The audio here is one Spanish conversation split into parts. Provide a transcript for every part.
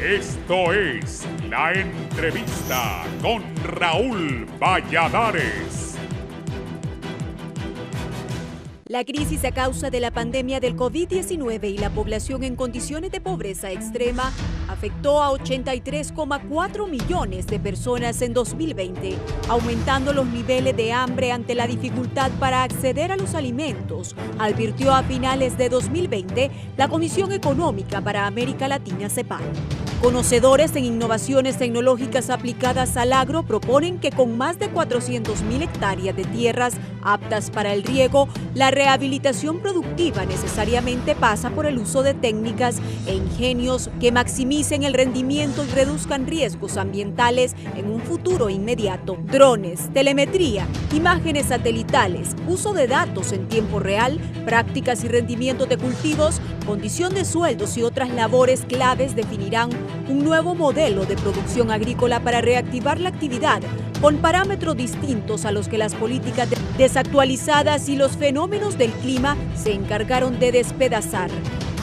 Esto es La Entrevista con Raúl Valladares. La crisis a causa de la pandemia del COVID-19 y la población en condiciones de pobreza extrema afectó a 83,4 millones de personas en 2020, aumentando los niveles de hambre ante la dificultad para acceder a los alimentos, advirtió a finales de 2020 la Comisión Económica para América Latina, CEPAL. Conocedores en innovaciones tecnológicas aplicadas al agro proponen que con más de 400.000 hectáreas de tierras aptas para el riego, la rehabilitación productiva necesariamente pasa por el uso de técnicas e ingenios que maximicen el rendimiento y reduzcan riesgos ambientales en un futuro inmediato. Drones, telemetría, imágenes satelitales, uso de datos en tiempo real, prácticas y rendimientos de cultivos, condición de sueldos y otras labores claves definirán un nuevo modelo de producción agrícola para reactivar la actividad con parámetros distintos a los que las políticas desactualizadas y los fenómenos del clima se encargaron de despedazar.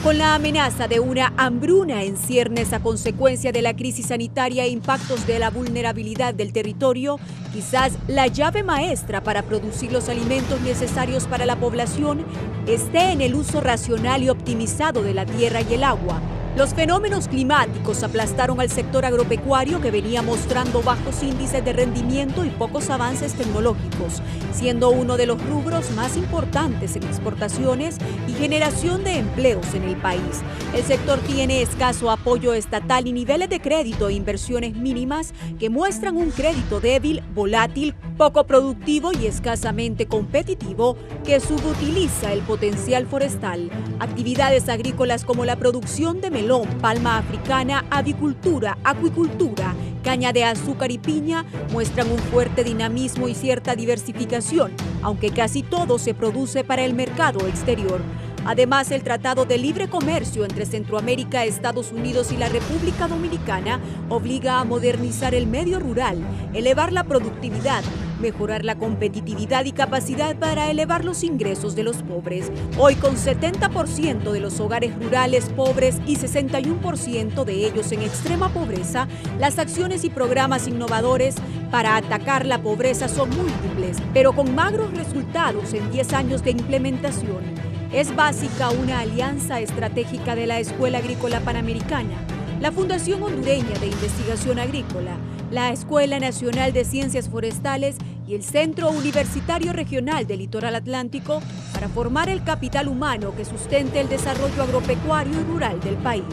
Con la amenaza de una hambruna en ciernes a consecuencia de la crisis sanitaria e impactos de la vulnerabilidad del territorio, quizás la llave maestra para producir los alimentos necesarios para la población esté en el uso racional y optimizado de la tierra y el agua. Los fenómenos climáticos aplastaron al sector agropecuario que venía mostrando bajos índices de rendimiento y pocos avances tecnológicos, siendo uno de los rubros más importantes en exportaciones y generación de empleos en el país. El sector tiene escaso apoyo estatal y niveles de crédito e inversiones mínimas que muestran un crédito débil, volátil, poco productivo y escasamente competitivo que subutiliza el potencial forestal. Actividades agrícolas como la producción de melón, palma africana, avicultura, acuicultura, caña de azúcar y piña muestran un fuerte dinamismo y cierta diversificación, aunque casi todo se produce para el mercado exterior. Además, el Tratado de Libre Comercio entre Centroamérica, Estados Unidos y la República Dominicana obliga a modernizar el medio rural, elevar la productividad, mejorar la competitividad y capacidad para elevar los ingresos de los pobres. Hoy, con 70% de los hogares rurales pobres y 61% de ellos en extrema pobreza, las acciones y programas innovadores para atacar la pobreza son múltiples, pero con magros resultados en 10 años de implementación. Es básica una alianza estratégica de la Escuela Agrícola Panamericana, la Fundación Hondureña de Investigación Agrícola, la Escuela Nacional de Ciencias Forestales y el Centro Universitario Regional del Litoral Atlántico para formar el capital humano que sustente el desarrollo agropecuario y rural del país.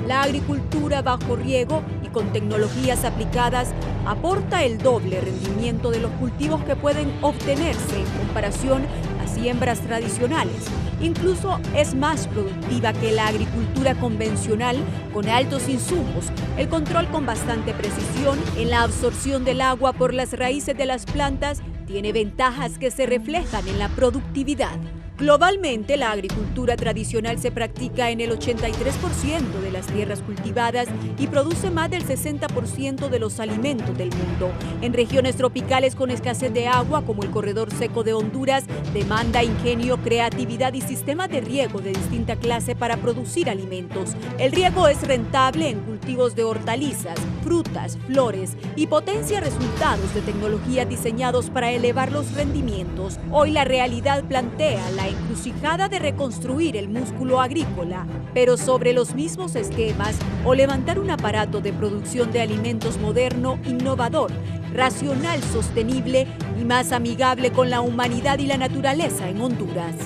La agricultura bajo riego y con tecnologías aplicadas aporta el doble rendimiento de los cultivos que pueden obtenerse en comparación a siembras tradicionales. Incluso es más productiva que la agricultura convencional con altos insumos, el control con bastante precisión en la absorción del agua por las raíces de las plantas tiene ventajas que se reflejan en la productividad. Globalmente, la agricultura tradicional se practica en el 83% de las tierras cultivadas y produce más del 60% de los alimentos del mundo. En regiones tropicales con escasez de agua, como el corredor seco de Honduras, demanda ingenio, creatividad y sistemas de riego de distinta clase para producir alimentos. El riego es rentable en cultivos de hortalizas, frutas, flores y potencia resultados de tecnologías diseñados para elevar los rendimientos. Hoy la realidad plantea la encrucijada de reconstruir el músculo agrícola, pero sobre los mismos esquemas o levantar un aparato de producción de alimentos moderno, innovador, racional, sostenible y más amigable con la humanidad y la naturaleza en Honduras.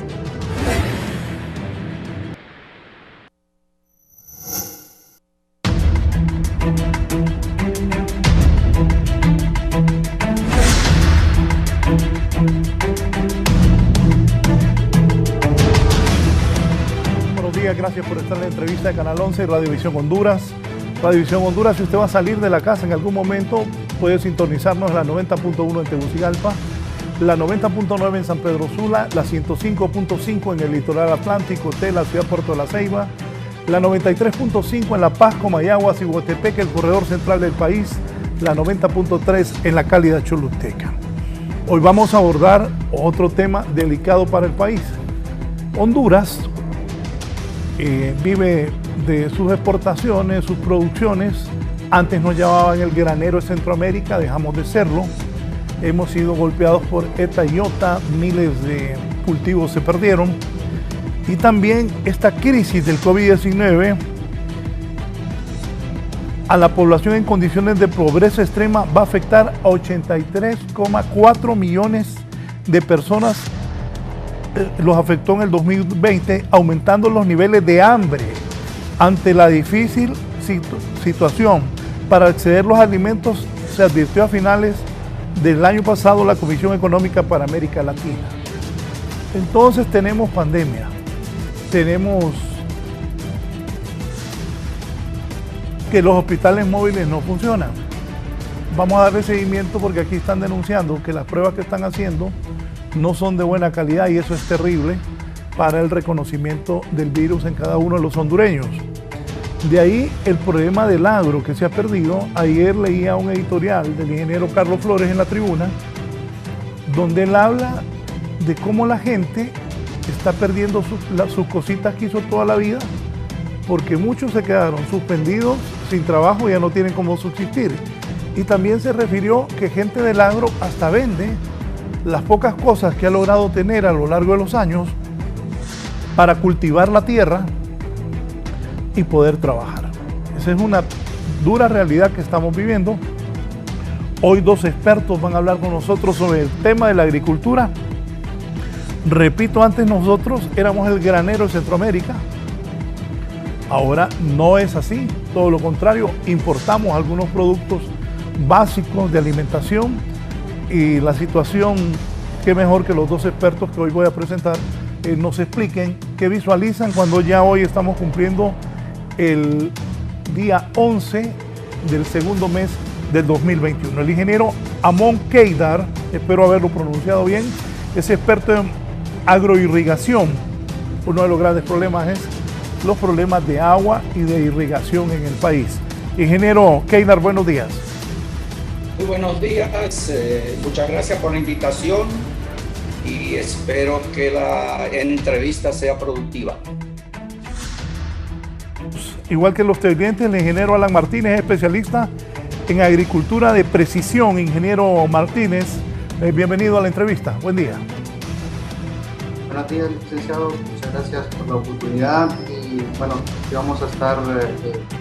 Gracias por estar en la entrevista de Canal 11 y Radiovisión Honduras. Radiovisión Honduras, si usted va a salir de la casa en algún momento, puede sintonizarnos en la 90.1 en Tegucigalpa, la 90.9 en San Pedro Sula, la 105.5 en el Litoral Atlántico, la ciudad Puerto de la Ceiba, la 93.5 en La Paz, Comayagua, Ciguatepeque, el corredor central del país, la 90.3 en la cálida Choluteca. Hoy vamos a abordar otro tema delicado para el país. Honduras vive de sus exportaciones, sus producciones. Antes nos llamaban el granero de Centroamérica, dejamos de serlo. Hemos sido golpeados por ETA y OTA, miles de cultivos se perdieron. Y también esta crisis del COVID-19 a la población en condiciones de pobreza extrema va a afectar a 83,4 millones de personas. Los afectó en el 2020, aumentando los niveles de hambre. Ante la difícil situación para acceder a los alimentos, se advirtió a finales del año pasado la Comisión Económica para América Latina. Entonces tenemos pandemia, tenemos que los hospitales móviles no funcionan. Vamos a darle seguimiento porque aquí están denunciando que las pruebas que están haciendo no son de buena calidad y eso es terrible para el reconocimiento del virus en cada uno de los hondureños. De ahí el problema del agro que se ha perdido. Ayer leía un editorial del ingeniero Carlos Flores en La Tribuna, donde él habla de cómo la gente está perdiendo sus cositas que hizo toda la vida, porque muchos se quedaron suspendidos, sin trabajo, ya no tienen cómo subsistir. Y también se refirió que gente del agro hasta vende las pocas cosas que ha logrado tener a lo largo de los años para cultivar la tierra y poder trabajar. Esa es una dura realidad que estamos viviendo. Hoy dos expertos van a hablar con nosotros sobre el tema de la agricultura. Repito, antes nosotros éramos el granero de Centroamérica. Ahora no es así, todo lo contrario, importamos algunos productos básicos de alimentación y la situación, qué mejor que los dos expertos que hoy voy a presentar nos expliquen qué visualizan cuando ya hoy estamos cumpliendo el día 11 del segundo mes del 2021. El ingeniero Amon Keidar, espero haberlo pronunciado bien, es experto en agroirrigación. Uno de los grandes problemas es los problemas de agua y de irrigación en el país. Ingeniero Keidar, buenos días. Muy buenos días, muchas gracias por la invitación y espero que la entrevista sea productiva. Igual que los televidentes, el ingeniero Alan Martínez es especialista en agricultura de precisión. Ingeniero Martínez, bienvenido a la entrevista. Buen día. Buenos días, licenciado. Muchas gracias por la oportunidad y bueno, vamos a estar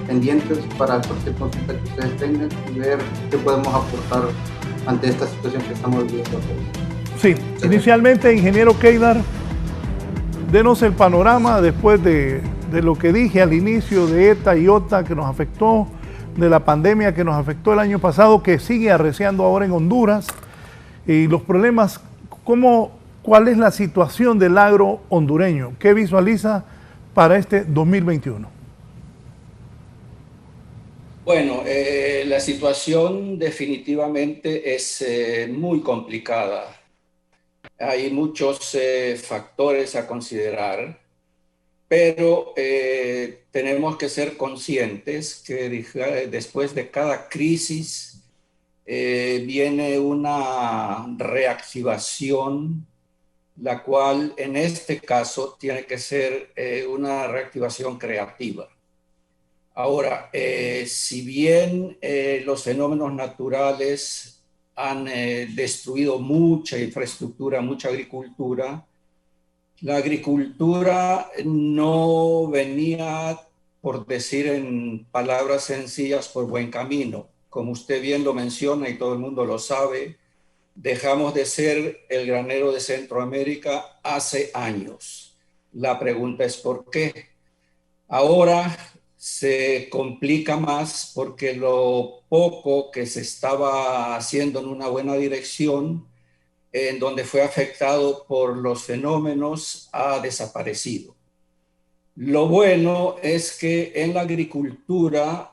pendientes para cualquier consulta que ustedes tengan y ver qué podemos aportar ante esta situación que estamos viviendo. Sí, inicialmente, ingeniero Keidar, denos el panorama después de lo que dije al inicio de ETA y OTA que nos afectó, de la pandemia que nos afectó el año pasado, que sigue arreciando ahora en Honduras, y los problemas, ¿cuál es la situación del agro hondureño? ¿Qué visualiza para este 2021? Bueno, la situación definitivamente es muy complicada. Hay muchos factores a considerar, pero tenemos que ser conscientes que después de cada crisis viene una reactivación, la cual en este caso tiene que ser una reactivación creativa. Ahora, si bien los fenómenos naturales han destruido mucha infraestructura, mucha agricultura, la agricultura no venía, por decir en palabras sencillas, por buen camino. Como usted bien lo menciona y todo el mundo lo sabe, dejamos de ser el granero de Centroamérica hace años. La pregunta es ¿por qué? Ahora se complica más porque lo poco que se estaba haciendo en una buena dirección, en donde fue afectado por los fenómenos, ha desaparecido. Lo bueno es que en la agricultura,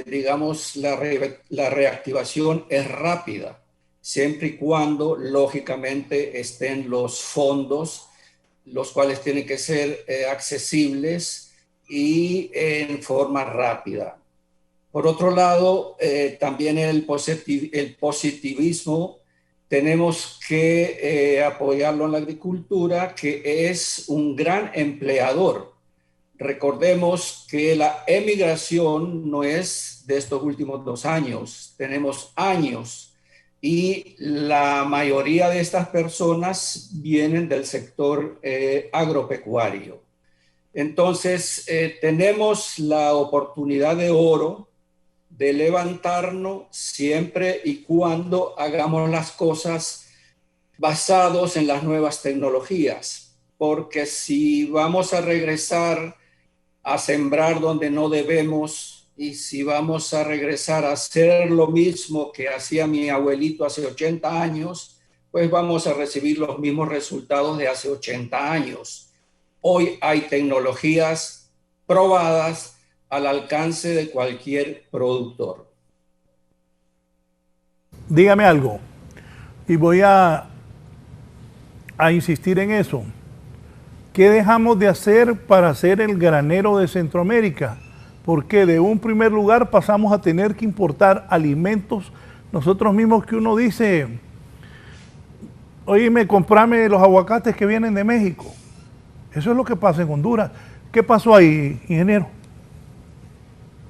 digamos, la reactivación es rápida, siempre y cuando, lógicamente, estén los fondos, los cuales tienen que ser accesibles y en forma rápida. Por otro lado, también el positivismo tenemos que apoyarlo en la agricultura, que es un gran empleador recordemos que la emigración no es de estos últimos 2 años, tenemos años y la mayoría de estas personas vienen del sector agropecuario. Entonces, tenemos la oportunidad de oro de levantarnos siempre y cuando hagamos las cosas basados en las nuevas tecnologías, porque si vamos a regresar a sembrar donde no debemos y si vamos a regresar a hacer lo mismo que hacía mi abuelito hace 80 años, pues vamos a recibir los mismos resultados de hace 80 años. Hoy hay tecnologías probadas al alcance de cualquier productor. Dígame algo, y voy a insistir en eso. ¿Qué dejamos de hacer para ser el granero de Centroamérica? Porque de un primer lugar pasamos a tener que importar alimentos nosotros mismos, que uno dice, oíme, comprame los aguacates que vienen de México. Eso es lo que pasa en Honduras. ¿Qué pasó ahí, ingeniero?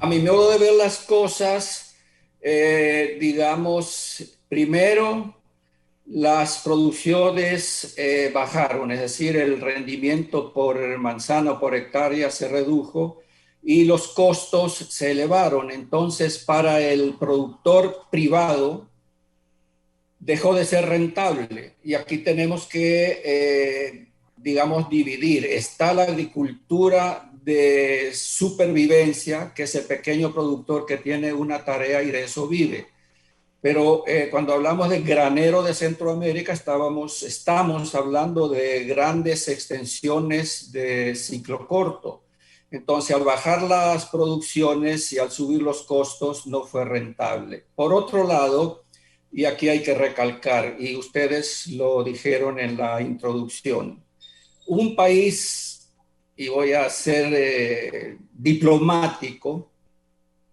A mi modo de ver las cosas, digamos, primero, las producciones bajaron, es decir, el rendimiento por manzana o por hectárea se redujo y los costos se elevaron. Entonces, para el productor privado, dejó de ser rentable. Y aquí tenemos que, digamos, dividir. Está la agricultura de supervivencia, que es el pequeño productor que tiene una tarea y de eso vive. Pero cuando hablamos de granero de Centroamérica, estamos hablando de grandes extensiones de ciclo corto. Entonces, al bajar las producciones y al subir los costos, no fue rentable. Por otro lado, y aquí hay que recalcar, y ustedes lo dijeron en la introducción, un país, y voy a ser diplomático,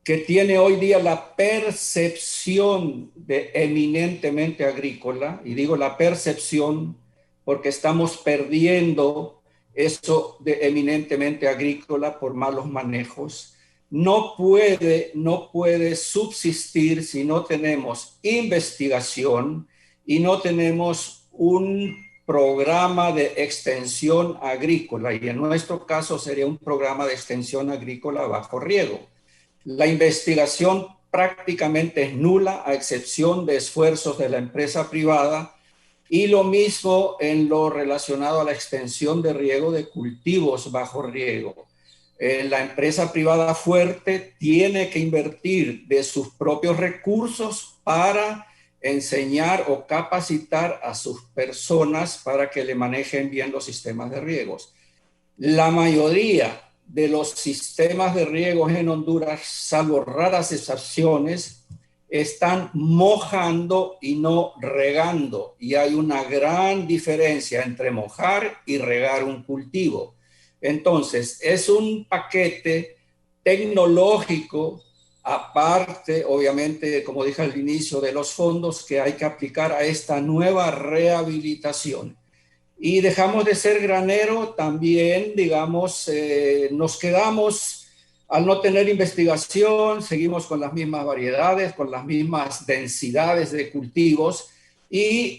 que tiene hoy día la percepción de eminentemente agrícola, y digo la percepción porque estamos perdiendo eso de eminentemente agrícola por malos manejos, no puede subsistir si no tenemos investigación y no tenemos un programa de extensión agrícola, y en nuestro caso sería un programa de extensión agrícola bajo riego. La investigación prácticamente es nula, a excepción de esfuerzos de la empresa privada, y lo mismo en lo relacionado a la extensión de riego de cultivos bajo riego. La empresa privada fuerte tiene que invertir de sus propios recursos para enseñar o capacitar a sus personas para que le manejen bien los sistemas de riegos. La mayoría de los sistemas de riegos en Honduras, salvo raras excepciones, están mojando y no regando. Y hay una gran diferencia entre mojar y regar un cultivo. Entonces, es un paquete tecnológico, aparte, obviamente, como dije al inicio, de los fondos que hay que aplicar a esta nueva rehabilitación. Y dejamos de ser granero también, digamos, nos quedamos al no tener investigación, seguimos con las mismas variedades, con las mismas densidades de cultivos, y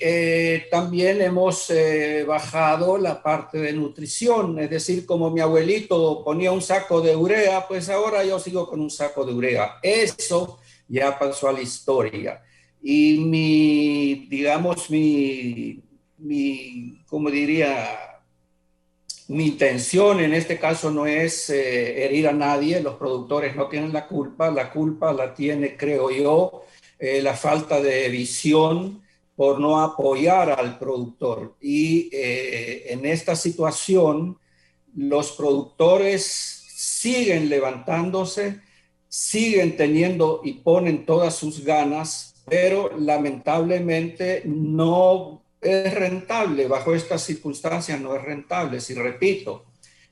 también hemos bajado la parte de nutrición, es decir, como mi abuelito ponía un saco de urea, pues ahora yo sigo con un saco de urea. Eso ya pasó a la historia. Y como diría, mi intención en este caso no es herir a nadie, los productores no tienen la culpa la tiene, creo yo, la falta de visión por no apoyar al productor. Y en esta situación, los productores siguen levantándose, siguen teniendo y ponen todas sus ganas, pero lamentablemente no es rentable. Bajo estas circunstancias no es rentable. Si repito,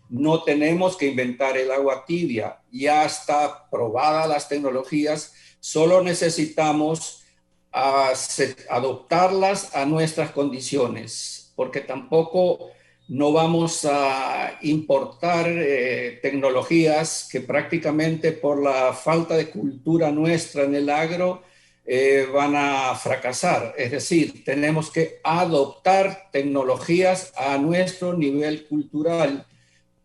no tenemos que inventar el agua tibia, ya está probada las tecnologías, solo necesitamos adoptarlas a nuestras condiciones, porque tampoco no vamos a importar tecnologías que prácticamente por la falta de cultura nuestra en el agro van a fracasar. Es decir, tenemos que adoptar tecnologías a nuestro nivel cultural,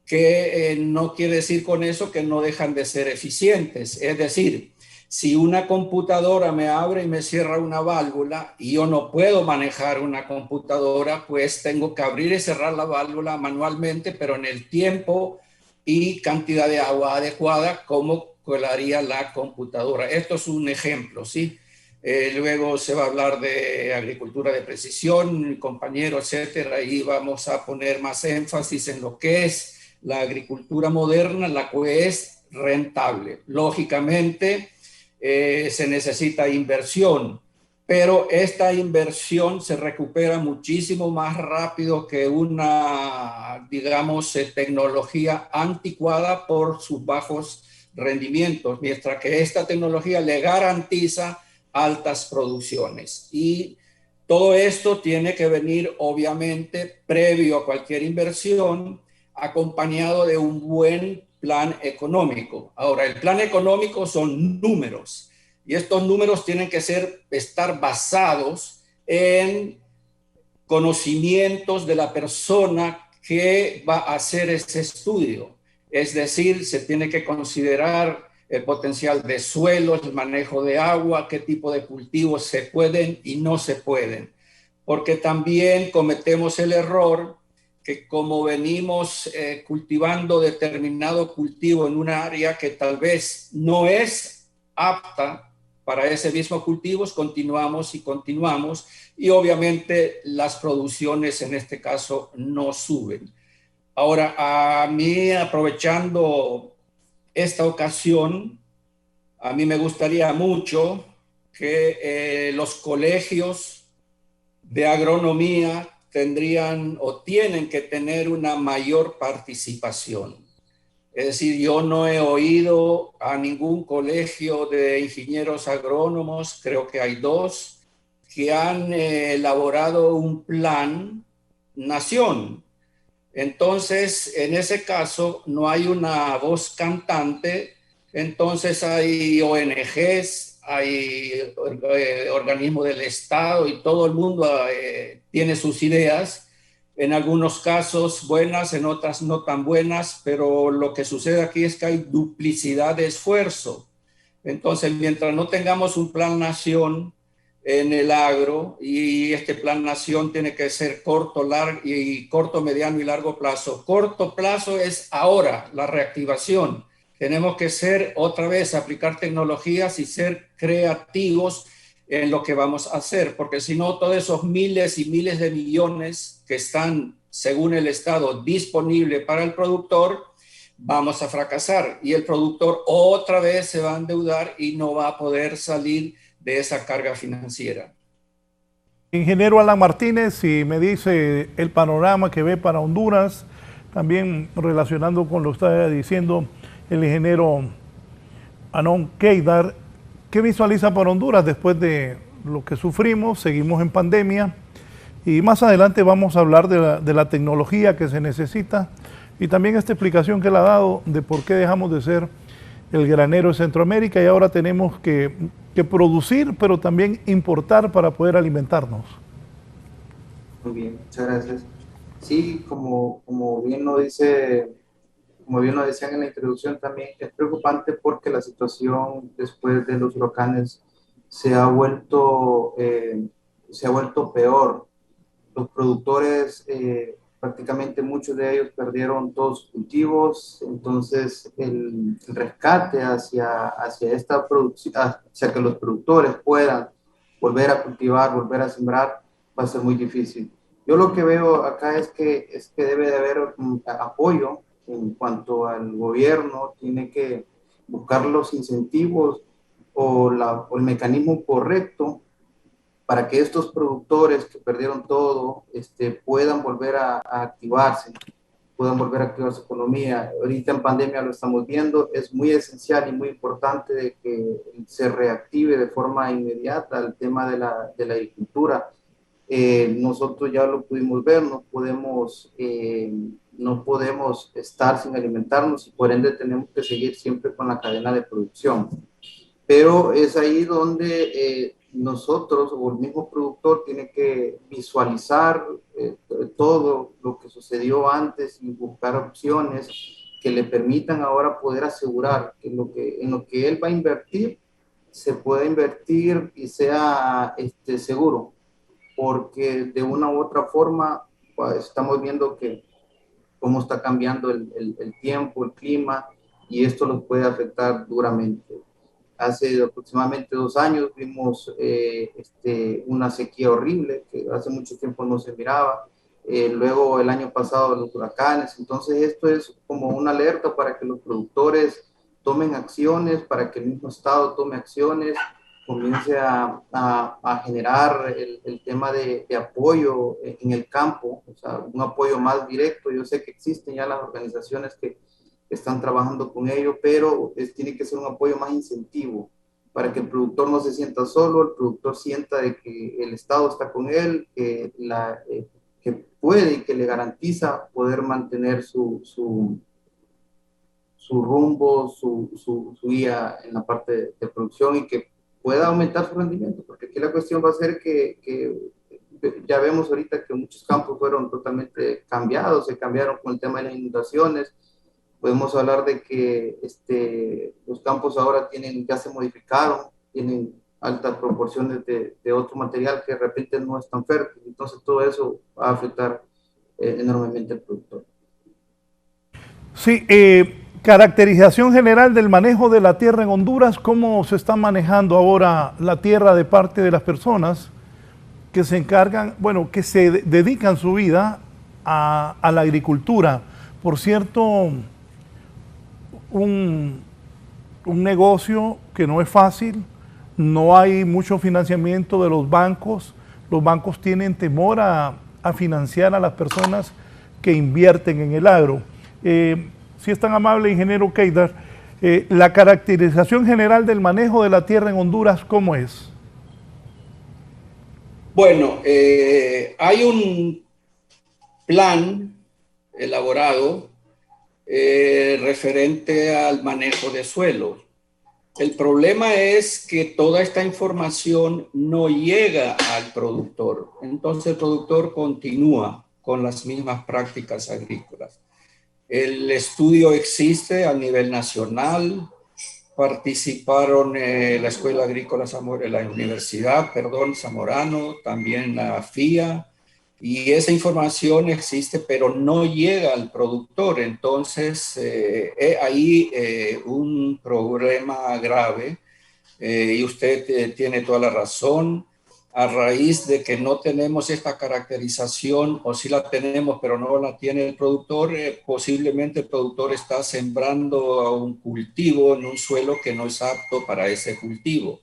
que no quiere decir con eso que no dejan de ser eficientes. Es decir, si una computadora me abre y me cierra una válvula y yo no puedo manejar una computadora, pues tengo que abrir y cerrar la válvula manualmente, pero en el tiempo y cantidad de agua adecuada como lo haría la computadora. Esto es un ejemplo, ¿sí? Luego se va a hablar de agricultura de precisión, compañero, etcétera, y vamos a poner más énfasis en lo que es la agricultura moderna, la que es rentable. Lógicamente, se necesita inversión, pero esta inversión se recupera muchísimo más rápido que una, digamos, tecnología anticuada por sus bajos rendimientos, mientras que esta tecnología le garantiza altas producciones. Y todo esto tiene que venir, obviamente, previo a cualquier inversión, acompañado de un buen plan económico. Ahora, el plan económico son números y estos números tienen que estar basados en conocimientos de la persona que va a hacer ese estudio. Es decir, se tiene que considerar el potencial de suelos, el manejo de agua, qué tipo de cultivos se pueden y no se pueden. Porque también cometemos el error que como venimos cultivando determinado cultivo en un área que tal vez no es apta para ese mismo cultivo, continuamos y obviamente las producciones en este caso no suben. Ahora, a mí, aprovechando esta ocasión, a mí me gustaría mucho que los colegios de agronomía tendrían o tienen que tener una mayor participación. Es decir, yo no he oído a ningún colegio de ingenieros agrónomos, creo que hay dos, que han elaborado un plan nación. Entonces, en ese caso, no hay una voz cantante, entonces hay ONGs, hay organismos del Estado y todo el mundo tiene sus ideas, en algunos casos buenas, en otras no tan buenas, pero lo que sucede aquí es que hay duplicidad de esfuerzo. Entonces, mientras no tengamos un plan nación en el agro, y este plan nación tiene que ser corto, mediano y largo plazo. Corto plazo es ahora, la reactivación. Tenemos que otra vez, aplicar tecnologías y ser creativos en lo que vamos a hacer, porque si no, todos esos miles y miles de millones que están, según el Estado, disponibles para el productor, vamos a fracasar y el productor otra vez se va a endeudar y no va a poder salir de esa carga financiera. Ingeniero Alan Martínez, si me dice el panorama que ve para Honduras, también relacionando con lo que está diciendo el ingeniero Anón Keidar, ¿qué visualiza para Honduras después de lo que sufrimos? Seguimos en pandemia y más adelante vamos a hablar de la tecnología que se necesita y también esta explicación que él ha dado de por qué dejamos de ser el granero de Centroamérica y ahora tenemos que producir, pero también importar para poder alimentarnos. Muy bien, muchas gracias. Sí, como bien lo decían en la introducción, también es preocupante porque la situación después de los huracanes se ha vuelto peor. Los productores, prácticamente muchos de ellos perdieron todos sus cultivos, entonces el rescate hacia esta producción, hacia que los productores puedan volver a cultivar, volver a sembrar, va a ser muy difícil. Yo lo que veo acá es que debe de haber un apoyo en cuanto al gobierno, tiene que buscar los incentivos o el mecanismo correcto para que estos productores que perdieron todo puedan volver a activarse, puedan volver a activar su economía. Ahorita en pandemia lo estamos viendo, es muy esencial y muy importante de que se reactive de forma inmediata el tema de la agricultura. nosotros ya lo pudimos ver, no podemos estar sin alimentarnos y por ende tenemos que seguir siempre con la cadena de producción. Pero es ahí donde nosotros o el mismo productor tiene que visualizar todo lo que sucedió antes y buscar opciones que le permitan ahora poder asegurar que en lo que él va a invertir se pueda invertir y sea seguro, porque de una u otra forma pues, estamos viendo que cómo está cambiando el tiempo, el clima, y esto los puede afectar duramente. Hace aproximadamente 2 años vimos una sequía horrible que hace mucho tiempo no se miraba. Luego el año pasado los huracanes. Entonces esto es como una alerta para que los productores tomen acciones, para que el mismo Estado tome acciones, comience a generar el tema de apoyo en el campo, o sea, un apoyo más directo. Yo sé que existen ya las organizaciones que están trabajando con ello, pero tiene que ser un apoyo más incentivo para que el productor no se sienta solo, el productor sienta de que el Estado está con él, que puede y que le garantiza poder mantener su rumbo, su guía en la parte de producción y que pueda aumentar su rendimiento, porque aquí la cuestión va a ser que ya vemos ahorita que muchos campos fueron totalmente cambiados, se cambiaron con el tema de las inundaciones. Podemos hablar de que los campos ahora ya se modificaron, tienen altas proporciones de otro material que de repente no es tan fértil, entonces todo eso va a afectar enormemente al productor. Sí, caracterización general del manejo de la tierra en Honduras, ¿cómo se está manejando ahora la tierra de parte de las personas que se encargan, bueno, que se dedican su vida a la agricultura? Por cierto, un negocio que no es fácil, no hay mucho financiamiento de los bancos tienen temor a financiar a las personas que invierten en el agro. Si es tan amable, ingeniero Keidar, la caracterización general del manejo de la tierra en Honduras, ¿cómo es? Bueno, hay un plan elaborado referente al manejo de suelo. El problema es que toda esta información no llega al productor. Entonces el productor continúa con las mismas prácticas agrícolas. El estudio existe a nivel nacional. Participaron la Escuela Agrícola la Universidad, Zamorano, también la FIA. Y esa información existe, pero no llega al productor. Entonces, hay un problema grave y usted tiene toda la razón. A raíz de que no tenemos esta caracterización, o si la tenemos, pero no la tiene el productor, posiblemente el productor está sembrando un cultivo en un suelo que no es apto para ese cultivo.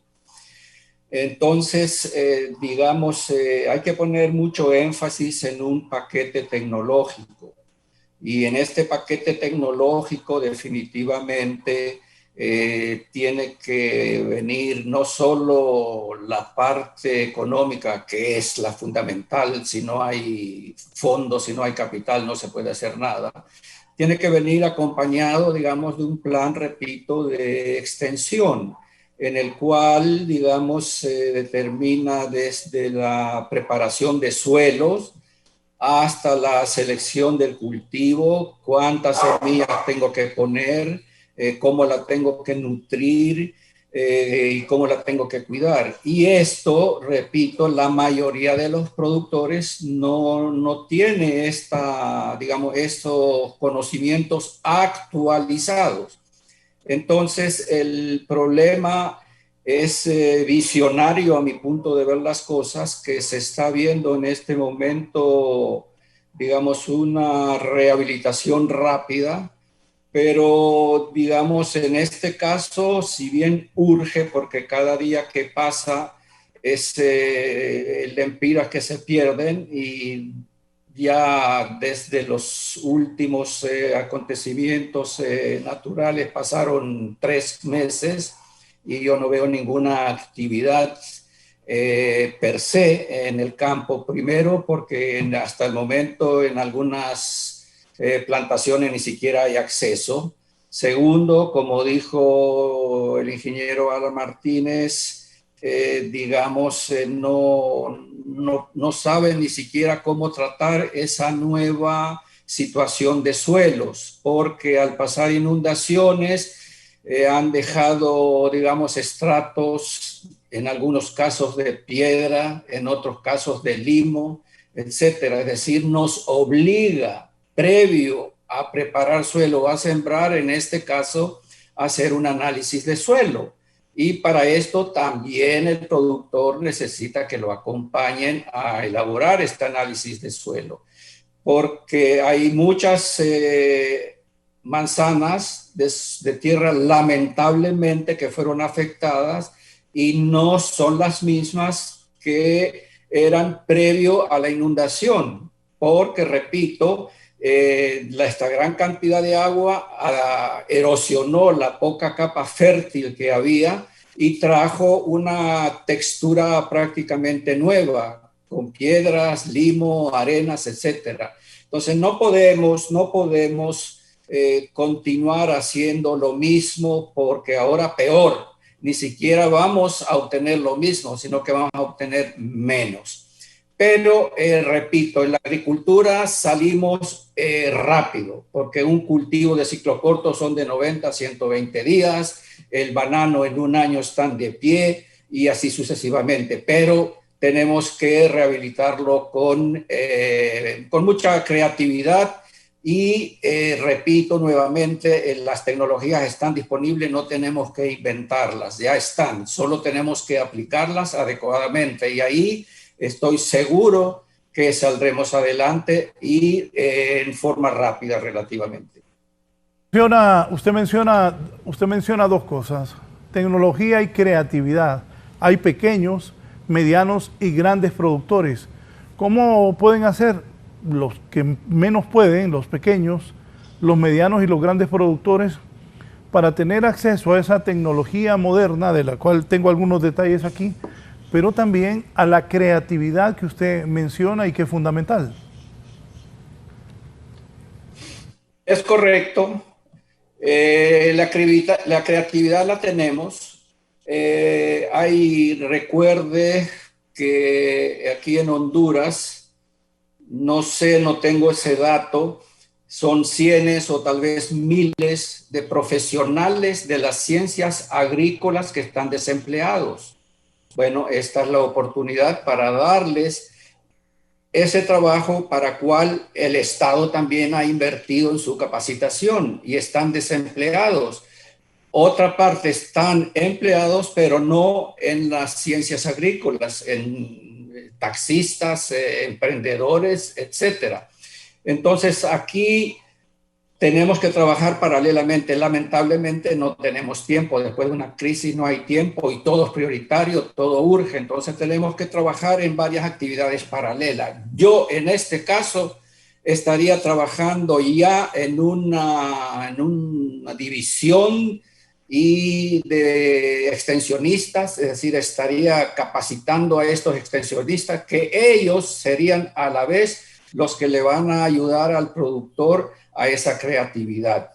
Entonces, digamos, hay que poner mucho énfasis en un paquete tecnológico. Y en este paquete tecnológico definitivamente tiene que venir no solo la parte económica, que es la fundamental. Si no hay fondos, si no hay capital, no se puede hacer nada. Tiene que venir acompañado, digamos, de un plan, repito, de extensión, en el cual, digamos, se determina desde la preparación de suelos hasta la selección del cultivo, cuántas semillas tengo que poner, cómo la tengo que nutrir y cómo la tengo que cuidar. Y esto, repito, la mayoría de los productores no tiene estos conocimientos actualizados. Entonces, el problema es visionario a mi punto de ver las cosas, que se está viendo en este momento, digamos, una rehabilitación rápida, pero, digamos, en este caso, si bien urge, porque cada día que pasa es lempiras que se pierden y ya desde los últimos acontecimientos naturales pasaron 3 meses y yo no veo ninguna actividad per se en el campo. Primero, porque hasta el momento en algunas plantaciones ni siquiera hay acceso. Segundo, como dijo el ingeniero Alan Martínez, no saben ni siquiera cómo tratar esa nueva situación de suelos, porque al pasar inundaciones han dejado, digamos, estratos, en algunos casos de piedra, en otros casos de limo, etcétera. Es decir, nos obliga, previo a preparar suelo, a sembrar, en este caso, a hacer un análisis de suelo. Y para esto también el productor necesita que lo acompañen a elaborar este análisis de suelo, porque hay muchas manzanas de tierra, lamentablemente, que fueron afectadas y no son las mismas que eran previo a la inundación, porque, repito, esta gran cantidad de agua erosionó la poca capa fértil que había y trajo una textura prácticamente nueva, con piedras, limo, arenas, etcétera. Entonces no podemos continuar haciendo lo mismo, porque ahora peor, ni siquiera vamos a obtener lo mismo, sino que vamos a obtener menos. Pero, repito, en la agricultura salimos rápido, porque un cultivo de ciclo corto son de 90 a 120 días, el banano en un año están de pie y así sucesivamente, pero tenemos que rehabilitarlo con mucha creatividad y, repito nuevamente, las tecnologías están disponibles, no tenemos que inventarlas, ya están, solo tenemos que aplicarlas adecuadamente y ahí estoy seguro que saldremos adelante y en forma rápida relativamente. Usted menciona dos cosas, tecnología y creatividad. Hay pequeños, medianos y grandes productores. ¿Cómo pueden hacer los que menos pueden, los pequeños, los medianos y los grandes productores, para tener acceso a esa tecnología moderna, de la cual tengo algunos detalles aquí, pero también a la creatividad que usted menciona y que es fundamental? Es correcto. La creatividad la tenemos. Recuerde que aquí en Honduras, no tengo ese dato, son cientos o tal vez miles de profesionales de las ciencias agrícolas que están desempleados. Bueno, esta es la oportunidad para darles ese trabajo para cual el Estado también ha invertido en su capacitación y están desempleados. Otra parte están empleados, pero no en las ciencias agrícolas, en taxistas, emprendedores, etcétera. Entonces, aquí tenemos que trabajar paralelamente. Lamentablemente no tenemos tiempo. Después de una crisis no hay tiempo y todo es prioritario, todo urge. Entonces tenemos que trabajar en varias actividades paralelas. Yo en este caso estaría trabajando ya en una división y de extensionistas, es decir, estaría capacitando a estos extensionistas, que ellos serían a la vez los que le van a ayudar al productor a esa creatividad.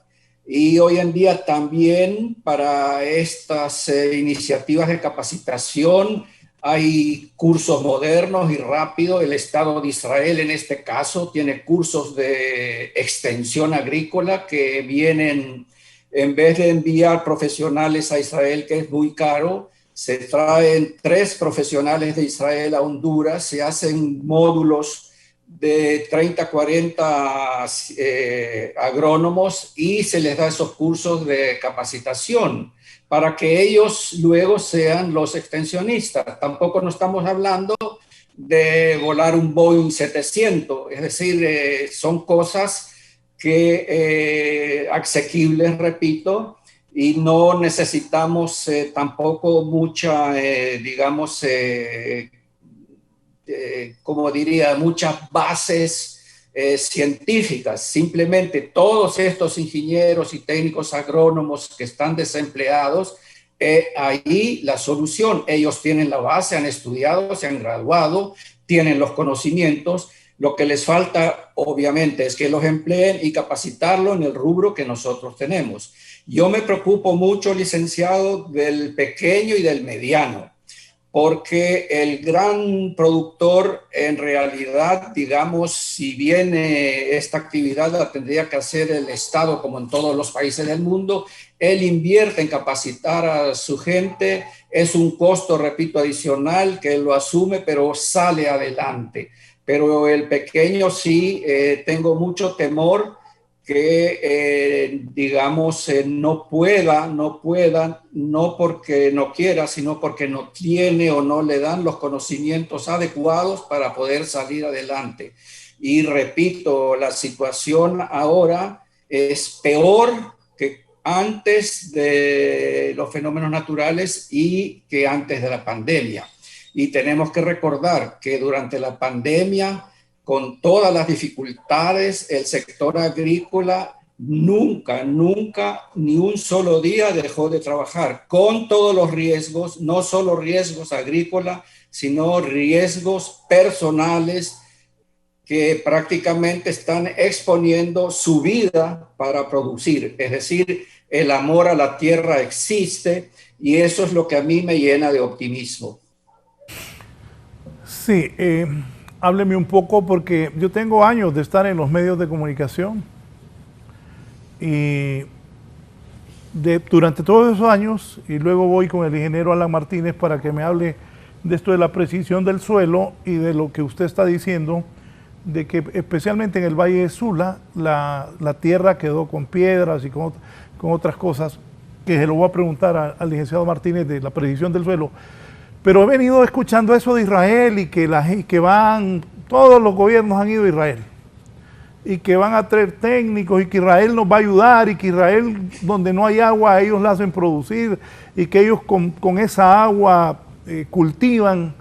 Y hoy en día también para estas iniciativas de capacitación hay cursos modernos y rápidos. El Estado de Israel en este caso tiene cursos de extensión agrícola que vienen, en vez de enviar profesionales a Israel, que es muy caro, se traen 3 profesionales de Israel a Honduras, se hacen módulos de 30, 40 agrónomos y se les da esos cursos de capacitación para que ellos luego sean los extensionistas. Tampoco no estamos hablando de volar un Boeing 700, es decir, son cosas que asequibles, repito, y no necesitamos tampoco mucha, muchas bases científicas. Simplemente todos estos ingenieros y técnicos agrónomos que están desempleados, ahí la solución. Ellos tienen la base, han estudiado, se han graduado, tienen los conocimientos. Lo que les falta, obviamente, es que los empleen y capacitarlo en el rubro que nosotros tenemos. Yo me preocupo mucho, licenciado, del pequeño y del mediano, porque el gran productor, en realidad, digamos, si bien esta actividad la tendría que hacer el Estado, como en todos los países del mundo, él invierte en capacitar a su gente, es un costo, repito, adicional que él lo asume, pero sale adelante. Pero el pequeño sí, tengo mucho temor que, digamos, no pueda, no porque no quiera, sino porque no tiene o no le dan los conocimientos adecuados para poder salir adelante. Y repito, la situación ahora es peor que antes de los fenómenos naturales y que antes de la pandemia. Y tenemos que recordar que durante la pandemia, con todas las dificultades, el sector agrícola nunca, ni un solo día dejó de trabajar, con todos los riesgos, no solo riesgos agrícolas, sino riesgos personales que prácticamente están exponiendo su vida para producir. Es decir, el amor a la tierra existe y eso es lo que a mí me llena de optimismo. Sí, hábleme un poco porque yo tengo años de estar en los medios de comunicación y durante todos esos años, y luego voy con el ingeniero Alan Martínez para que me hable de esto de la precisión del suelo y de lo que usted está diciendo, de que especialmente en el Valle de Sula la tierra quedó con piedras y con otras cosas, que se lo voy a preguntar al licenciado Martínez de la precisión del suelo. Pero he venido escuchando eso de Israel y que van, todos los gobiernos han ido a Israel y que van a traer técnicos y que Israel nos va a ayudar y que Israel, donde no hay agua, ellos la hacen producir y que ellos con esa agua cultivan.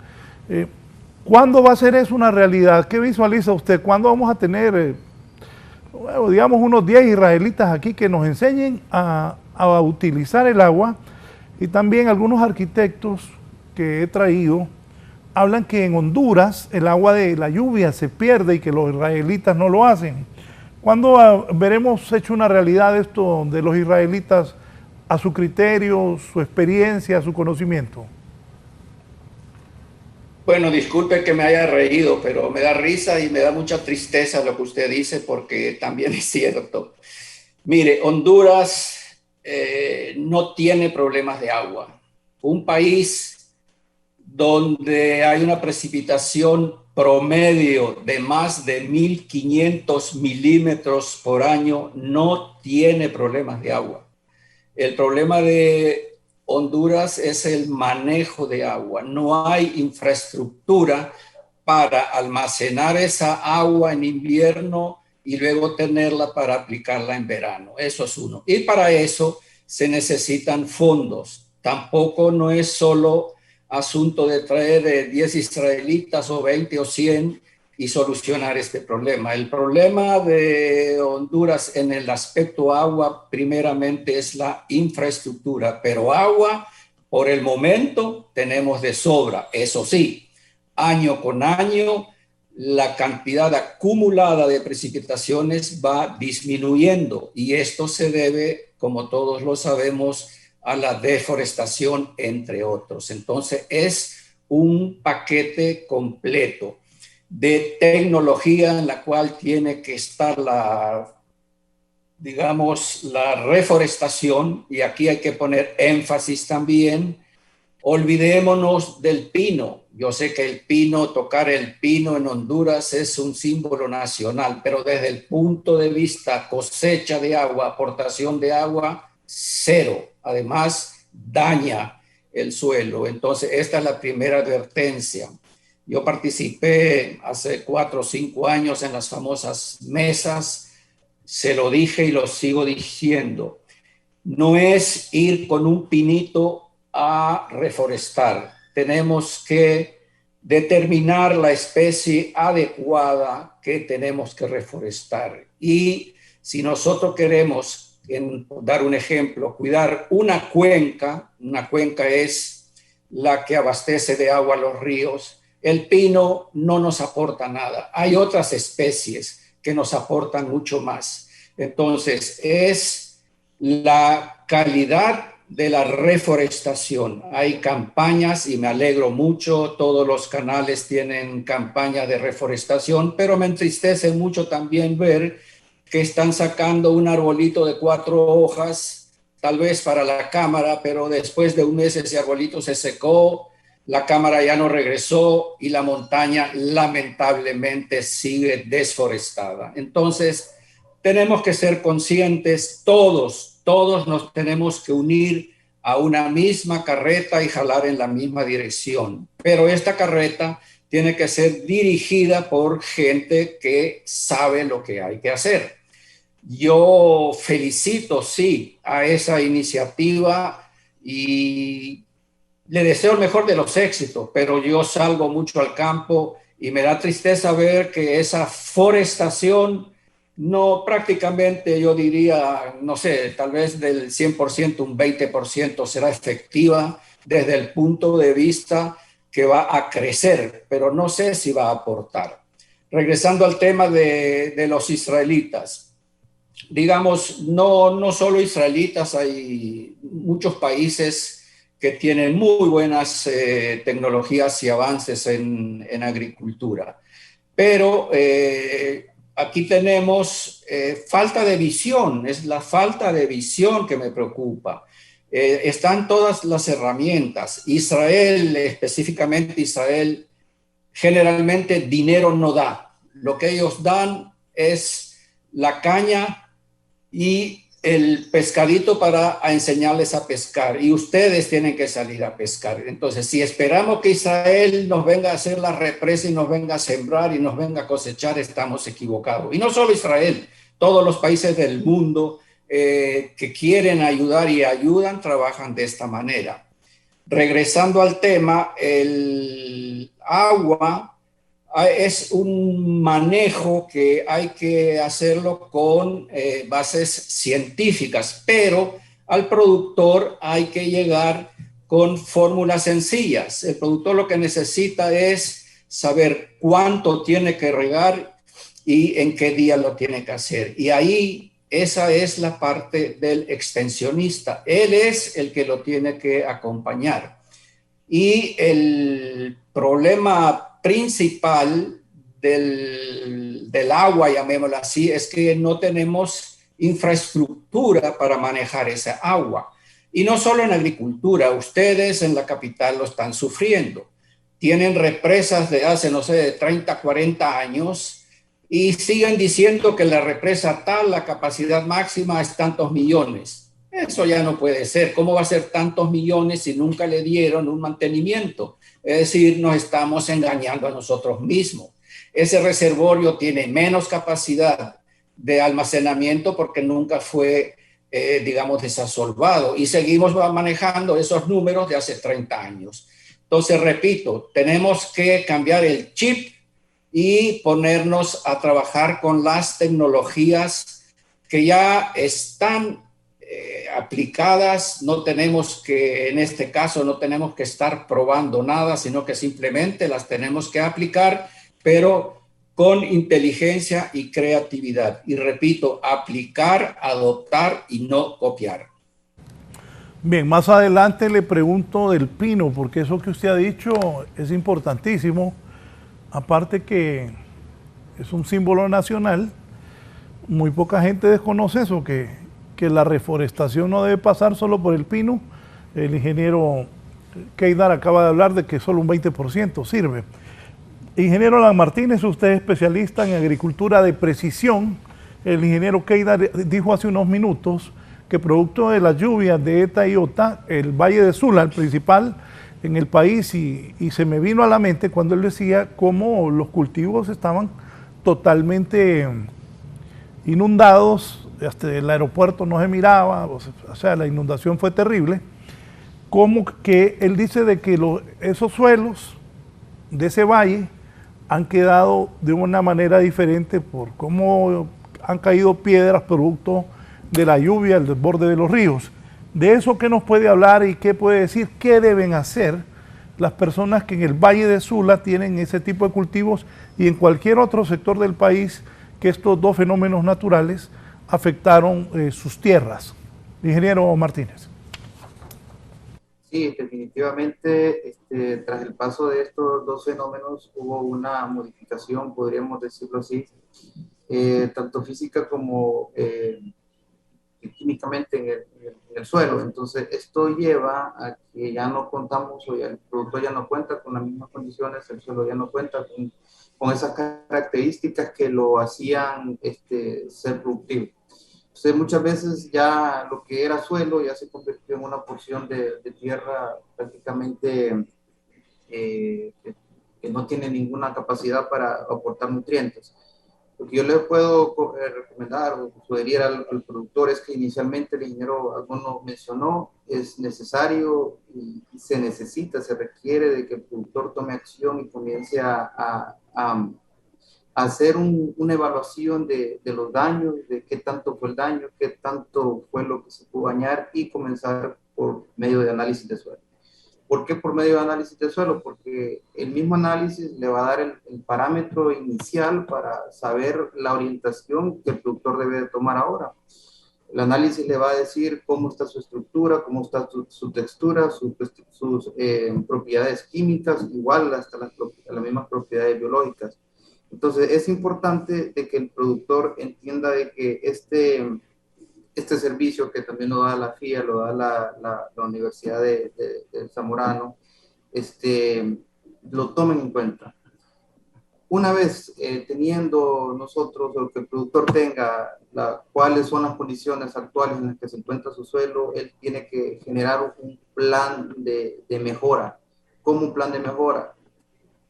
¿Cuándo va a ser eso una realidad? ¿Qué visualiza usted? ¿Cuándo vamos a tener, digamos, unos 10 israelitas aquí que nos enseñen a utilizar el agua? Y también algunos arquitectos que he traído hablan que en Honduras el agua de la lluvia se pierde y que los israelitas no lo hacen. ¿Cuándo veremos hecho una realidad esto donde los israelitas, a su criterio, su experiencia, su conocimiento? Bueno, disculpe que me haya reído, pero me da risa y me da mucha tristeza lo que usted dice porque también es cierto. Mire, Honduras no tiene problemas de agua. Un país donde hay una precipitación promedio de más de 1.500 milímetros por año, no tiene problemas de agua. El problema de Honduras es el manejo de agua. No hay infraestructura para almacenar esa agua en invierno y luego tenerla para aplicarla en verano. Eso es uno. Y para eso se necesitan fondos. Tampoco no es solo asunto de traer 10 israelitas o 20 o 100 y solucionar este problema. El problema de Honduras en el aspecto agua primeramente es la infraestructura, pero agua por el momento tenemos de sobra. Eso sí, año con año la cantidad acumulada de precipitaciones va disminuyendo y esto se debe, como todos lo sabemos, a la deforestación, entre otros. Entonces, es un paquete completo de tecnología en la cual tiene que estar la reforestación, y aquí hay que poner énfasis también. Olvidémonos del pino. Yo sé que el pino, tocar el pino en Honduras es un símbolo nacional, pero desde el punto de vista cosecha de agua, aportación de agua, cero. Además, daña el suelo. Entonces, esta es la primera advertencia. Yo participé hace 4 o 5 años en las famosas mesas. Se lo dije y lo sigo diciendo. No es ir con un pinito a reforestar. Tenemos que determinar la especie adecuada que tenemos que reforestar. Y si nosotros queremos en dar un ejemplo, cuidar una cuenca es la que abastece de agua a los ríos. El pino no nos aporta nada. Hay otras especies que nos aportan mucho más. Entonces, es la calidad de la reforestación. Hay campañas y me alegro mucho, todos los canales tienen campañas de reforestación, pero me entristece mucho también ver que están sacando un arbolito de 4 hojas, tal vez para la cámara, pero después de un mes ese arbolito se secó, la cámara ya no regresó y la montaña lamentablemente sigue desforestada. Entonces, tenemos que ser conscientes, todos nos tenemos que unir a una misma carreta y jalar en la misma dirección. Pero esta carreta tiene que ser dirigida por gente que sabe lo que hay que hacer. Yo felicito, sí, a esa iniciativa y le deseo el mejor de los éxitos, pero yo salgo mucho al campo y me da tristeza ver que esa forestación no, prácticamente yo diría, no sé, tal vez del 100%, un 20% será efectiva desde el punto de vista que va a crecer, pero no sé si va a aportar. Regresando al tema de los israelitas, digamos, no solo israelitas, hay muchos países que tienen muy buenas tecnologías y avances en agricultura, pero aquí tenemos falta de visión, es la falta de visión que me preocupa. Están todas las herramientas. Israel, específicamente Israel, generalmente dinero no da. Lo que ellos dan es la caña y el pescadito para enseñarles a pescar. Y ustedes tienen que salir a pescar. Entonces, si esperamos que Israel nos venga a hacer la represa y nos venga a sembrar y nos venga a cosechar, estamos equivocados. Y no solo Israel, todos los países del mundo que quieren ayudar y ayudan, trabajan de esta manera. Regresando al tema, el agua es un manejo que hay que hacerlo con bases científicas, pero al productor hay que llegar con fórmulas sencillas. El productor lo que necesita es saber cuánto tiene que regar y en qué día lo tiene que hacer. Y ahí esa es la parte del extensionista. Él es el que lo tiene que acompañar. Y el problema principal del agua, llamémoslo así, es que no tenemos infraestructura para manejar esa agua. Y no solo en agricultura, ustedes en la capital lo están sufriendo. Tienen represas de hace, no sé, de 30, 40 años y siguen diciendo que la represa tal, la capacidad máxima es tantos millones. Eso ya no puede ser. ¿Cómo va a ser tantos millones si nunca le dieron un mantenimiento? Es decir, nos estamos engañando a nosotros mismos. Ese reservorio tiene menos capacidad de almacenamiento porque nunca fue, digamos, desasolvado. Y seguimos manejando esos números de hace 30 años. Entonces, repito, tenemos que cambiar el chip y ponernos a trabajar con las tecnologías que ya están aplicadas. No tenemos que, en este caso, no tenemos que estar probando nada, sino que simplemente las tenemos que aplicar, pero con inteligencia y creatividad. Y repito, aplicar, adoptar y no copiar. Bien, más adelante le pregunto del pino, porque eso que usted ha dicho es importantísimo. Aparte que es un símbolo nacional, muy poca gente desconoce eso, que la reforestación no debe pasar solo por el pino. El ingeniero Keidar acaba de hablar de que solo un 20% sirve. Ingeniero Alan Martínez, usted es especialista en agricultura de precisión. El ingeniero Keidar dijo hace unos minutos que producto de las lluvias de Eta y Ota, el Valle de Sula, el principal en el país, y se me vino a la mente cuando él decía cómo los cultivos estaban totalmente inundados, hasta el aeropuerto no se miraba, o sea, la inundación fue terrible, como que él dice de que esos suelos de ese valle han quedado de una manera diferente por cómo han caído piedras producto de la lluvia, el desborde de los ríos. De eso, ¿qué nos puede hablar y qué puede decir? ¿Qué deben hacer las personas que en el Valle de Sula tienen ese tipo de cultivos y en cualquier otro sector del país que estos dos fenómenos naturales afectaron sus tierras? Ingeniero Martínez. Sí, definitivamente, tras el paso de estos dos fenómenos hubo una modificación, podríamos decirlo así, tanto física como químicamente en el suelo. Entonces, esto lleva a que ya no contamos, o ya el producto ya no cuenta con las mismas condiciones, el suelo ya no cuenta con esas características que lo hacían ser productivo. Entonces, muchas veces ya lo que era suelo ya se convirtió en una porción de tierra prácticamente que no tiene ninguna capacidad para aportar nutrientes. Lo que yo le puedo recomendar o sugerir al productor es que inicialmente el ingeniero alguno mencionó, es necesario y se necesita, se requiere de que el productor tome acción y comience a hacer una evaluación de los daños, de qué tanto fue el daño, qué tanto fue lo que se pudo dañar y comenzar por medio de análisis de suelo. ¿Por qué por medio de análisis de suelo? Porque el mismo análisis le va a dar el parámetro inicial para saber la orientación que el productor debe de tomar ahora. El análisis le va a decir cómo está su estructura, cómo está su textura, sus propiedades químicas, igual hasta las mismas propiedades biológicas. Entonces es importante de que el productor entienda de que este servicio que también lo da la FIA, lo da la Universidad de Zamorano, lo tomen en cuenta. Una vez teniendo nosotros, o que el productor tenga cuáles son las condiciones actuales en las que se encuentra su suelo, él tiene que generar un plan de mejora. ¿Cómo un plan de mejora?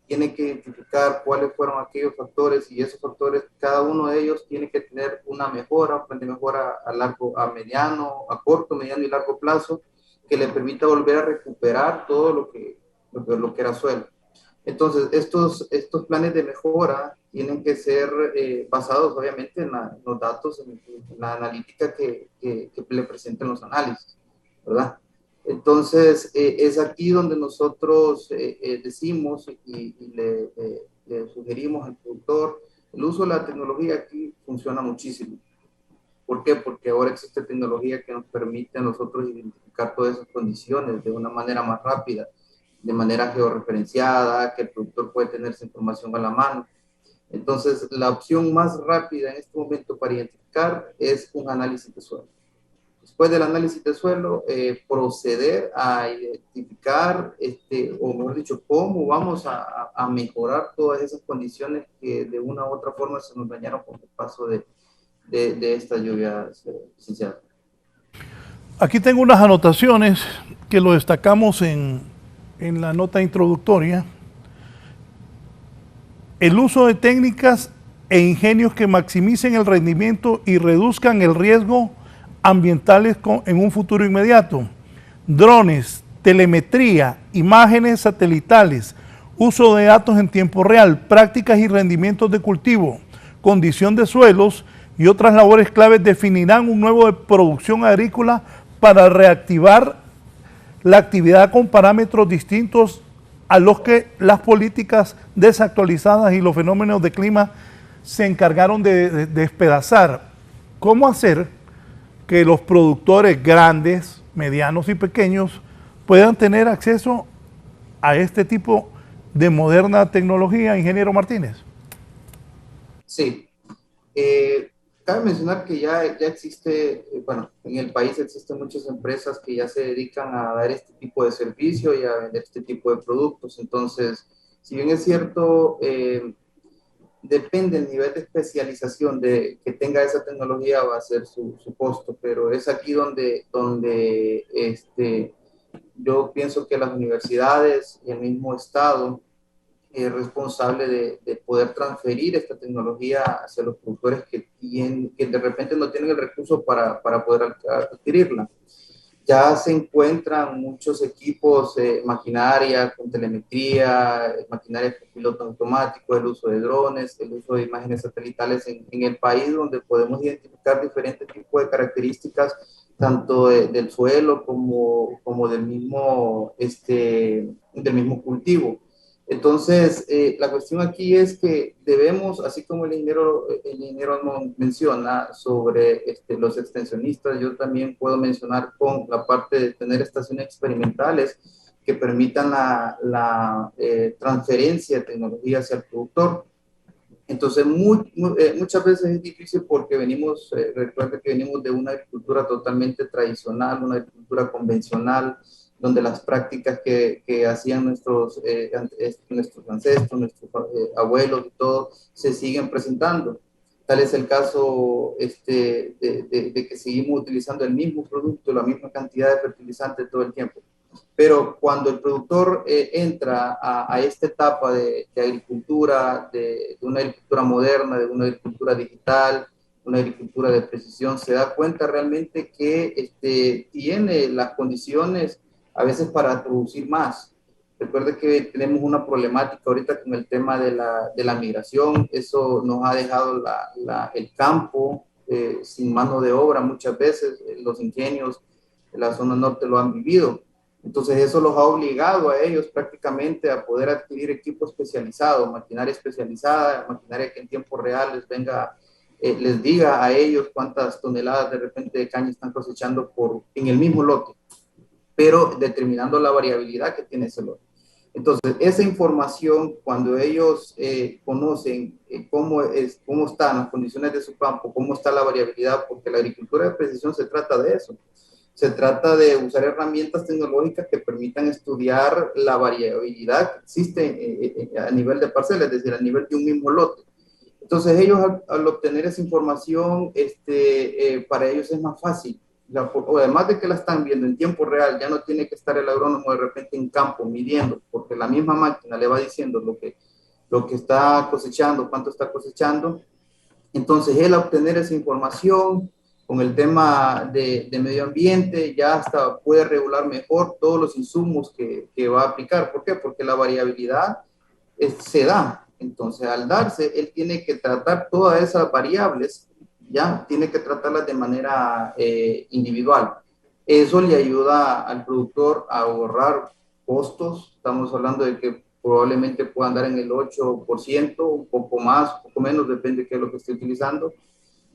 Tiene que identificar cuáles fueron aquellos factores y esos factores, cada uno de ellos tiene que tener una mejora, un plan de mejora a mediano, a corto, mediano y largo plazo, que le permita volver a recuperar todo lo que era suelo. Entonces, estos planes de mejora tienen que ser basados obviamente en los datos, en la analítica que le presenten los análisis, ¿verdad? Entonces, es aquí donde nosotros decimos y le sugerimos al productor, el uso de la tecnología aquí funciona muchísimo. ¿Por qué? Porque ahora existe tecnología que nos permite a nosotros identificar todas esas condiciones de una manera más rápida, de manera georreferenciada, que el productor puede tener esa información a la mano. Entonces, la opción más rápida en este momento para identificar es un análisis de suelo. Después del análisis de suelo, proceder a identificar, o mejor dicho, cómo vamos a mejorar todas esas condiciones que de una u otra forma se nos dañaron con el paso de estas lluvias, licenciado. Aquí tengo unas anotaciones que lo destacamos en la nota introductoria. El uso de técnicas e ingenios que maximicen el rendimiento y reduzcan el riesgo ambientales en un futuro inmediato. Drones, telemetría, imágenes satelitales, uso de datos en tiempo real, prácticas y rendimientos de cultivo, condición de suelos y otras labores claves definirán un nuevo de producción agrícola para reactivar la actividad con parámetros distintos a los que las políticas desactualizadas y los fenómenos de clima se encargaron de despedazar. ¿Cómo hacer que los productores grandes, medianos y pequeños puedan tener acceso a este tipo de moderna tecnología, ingeniero Martínez? Sí. Cabe mencionar que ya existe, bueno, en el país existen muchas empresas que ya se dedican a dar este tipo de servicio y a vender este tipo de productos. Entonces, si bien es cierto, depende del nivel de especialización que tenga esa tecnología, va a ser su costo, pero es aquí donde yo pienso que las universidades y el mismo Estado es responsable de poder transferir esta tecnología hacia los productores que de repente no tienen el recurso para poder adquirirla. Ya se encuentran muchos equipos, maquinaria con telemetría, maquinaria con piloto automático, el uso de drones, el uso de imágenes satelitales en el país, donde podemos identificar diferentes tipos de características, tanto del suelo como del mismo cultivo. Entonces, la cuestión aquí es que debemos, así como el ingeniero menciona sobre los extensionistas, yo también puedo mencionar con la parte de tener estaciones experimentales que permitan la transferencia de tecnología hacia el productor. Entonces, muchas veces es difícil porque recuerda que venimos de una agricultura totalmente tradicional, una agricultura convencional, donde las prácticas que hacían nuestros ancestros, nuestros abuelos y todo, se siguen presentando. Tal es el caso de que seguimos utilizando el mismo producto, la misma cantidad de fertilizantes todo el tiempo. Pero cuando el productor entra a esta etapa de agricultura, de una agricultura moderna, de una agricultura digital, una agricultura de precisión, se da cuenta realmente que tiene las condiciones a veces para producir más. Recuerde que tenemos una problemática ahorita con el tema de la migración. Eso nos ha dejado el campo sin mano de obra muchas veces. Los ingenios de la zona norte lo han vivido. Entonces eso los ha obligado a ellos prácticamente a poder adquirir equipo especializado, maquinaria especializada, maquinaria que en tiempo real les diga a ellos cuántas toneladas de repente de caña están cosechando en el mismo lote, pero determinando la variabilidad que tiene ese lote. Entonces, esa información, cuando ellos conocen cómo están las condiciones de su campo, cómo está la variabilidad, porque la agricultura de precisión se trata de eso. Se trata de usar herramientas tecnológicas que permitan estudiar la variabilidad que existe a nivel de parcela, es decir, a nivel de un mismo lote. Entonces, ellos al obtener esa información, para ellos es más fácil. Además de que la están viendo en tiempo real, ya no tiene que estar el agrónomo de repente en campo midiendo, porque la misma máquina le va diciendo lo que está cosechando, cuánto está cosechando. Entonces, él a obtener esa información con el tema de medio ambiente, ya hasta puede regular mejor todos los insumos que va a aplicar. ¿Por qué? Porque la variabilidad se da. Entonces, al darse, él tiene que tratar todas esas variables, ya tiene que tratarlas de manera individual. Eso le ayuda al productor a ahorrar costos. Estamos hablando de que probablemente pueda andar en el 8%, un poco más, un poco menos, depende de qué es lo que esté utilizando,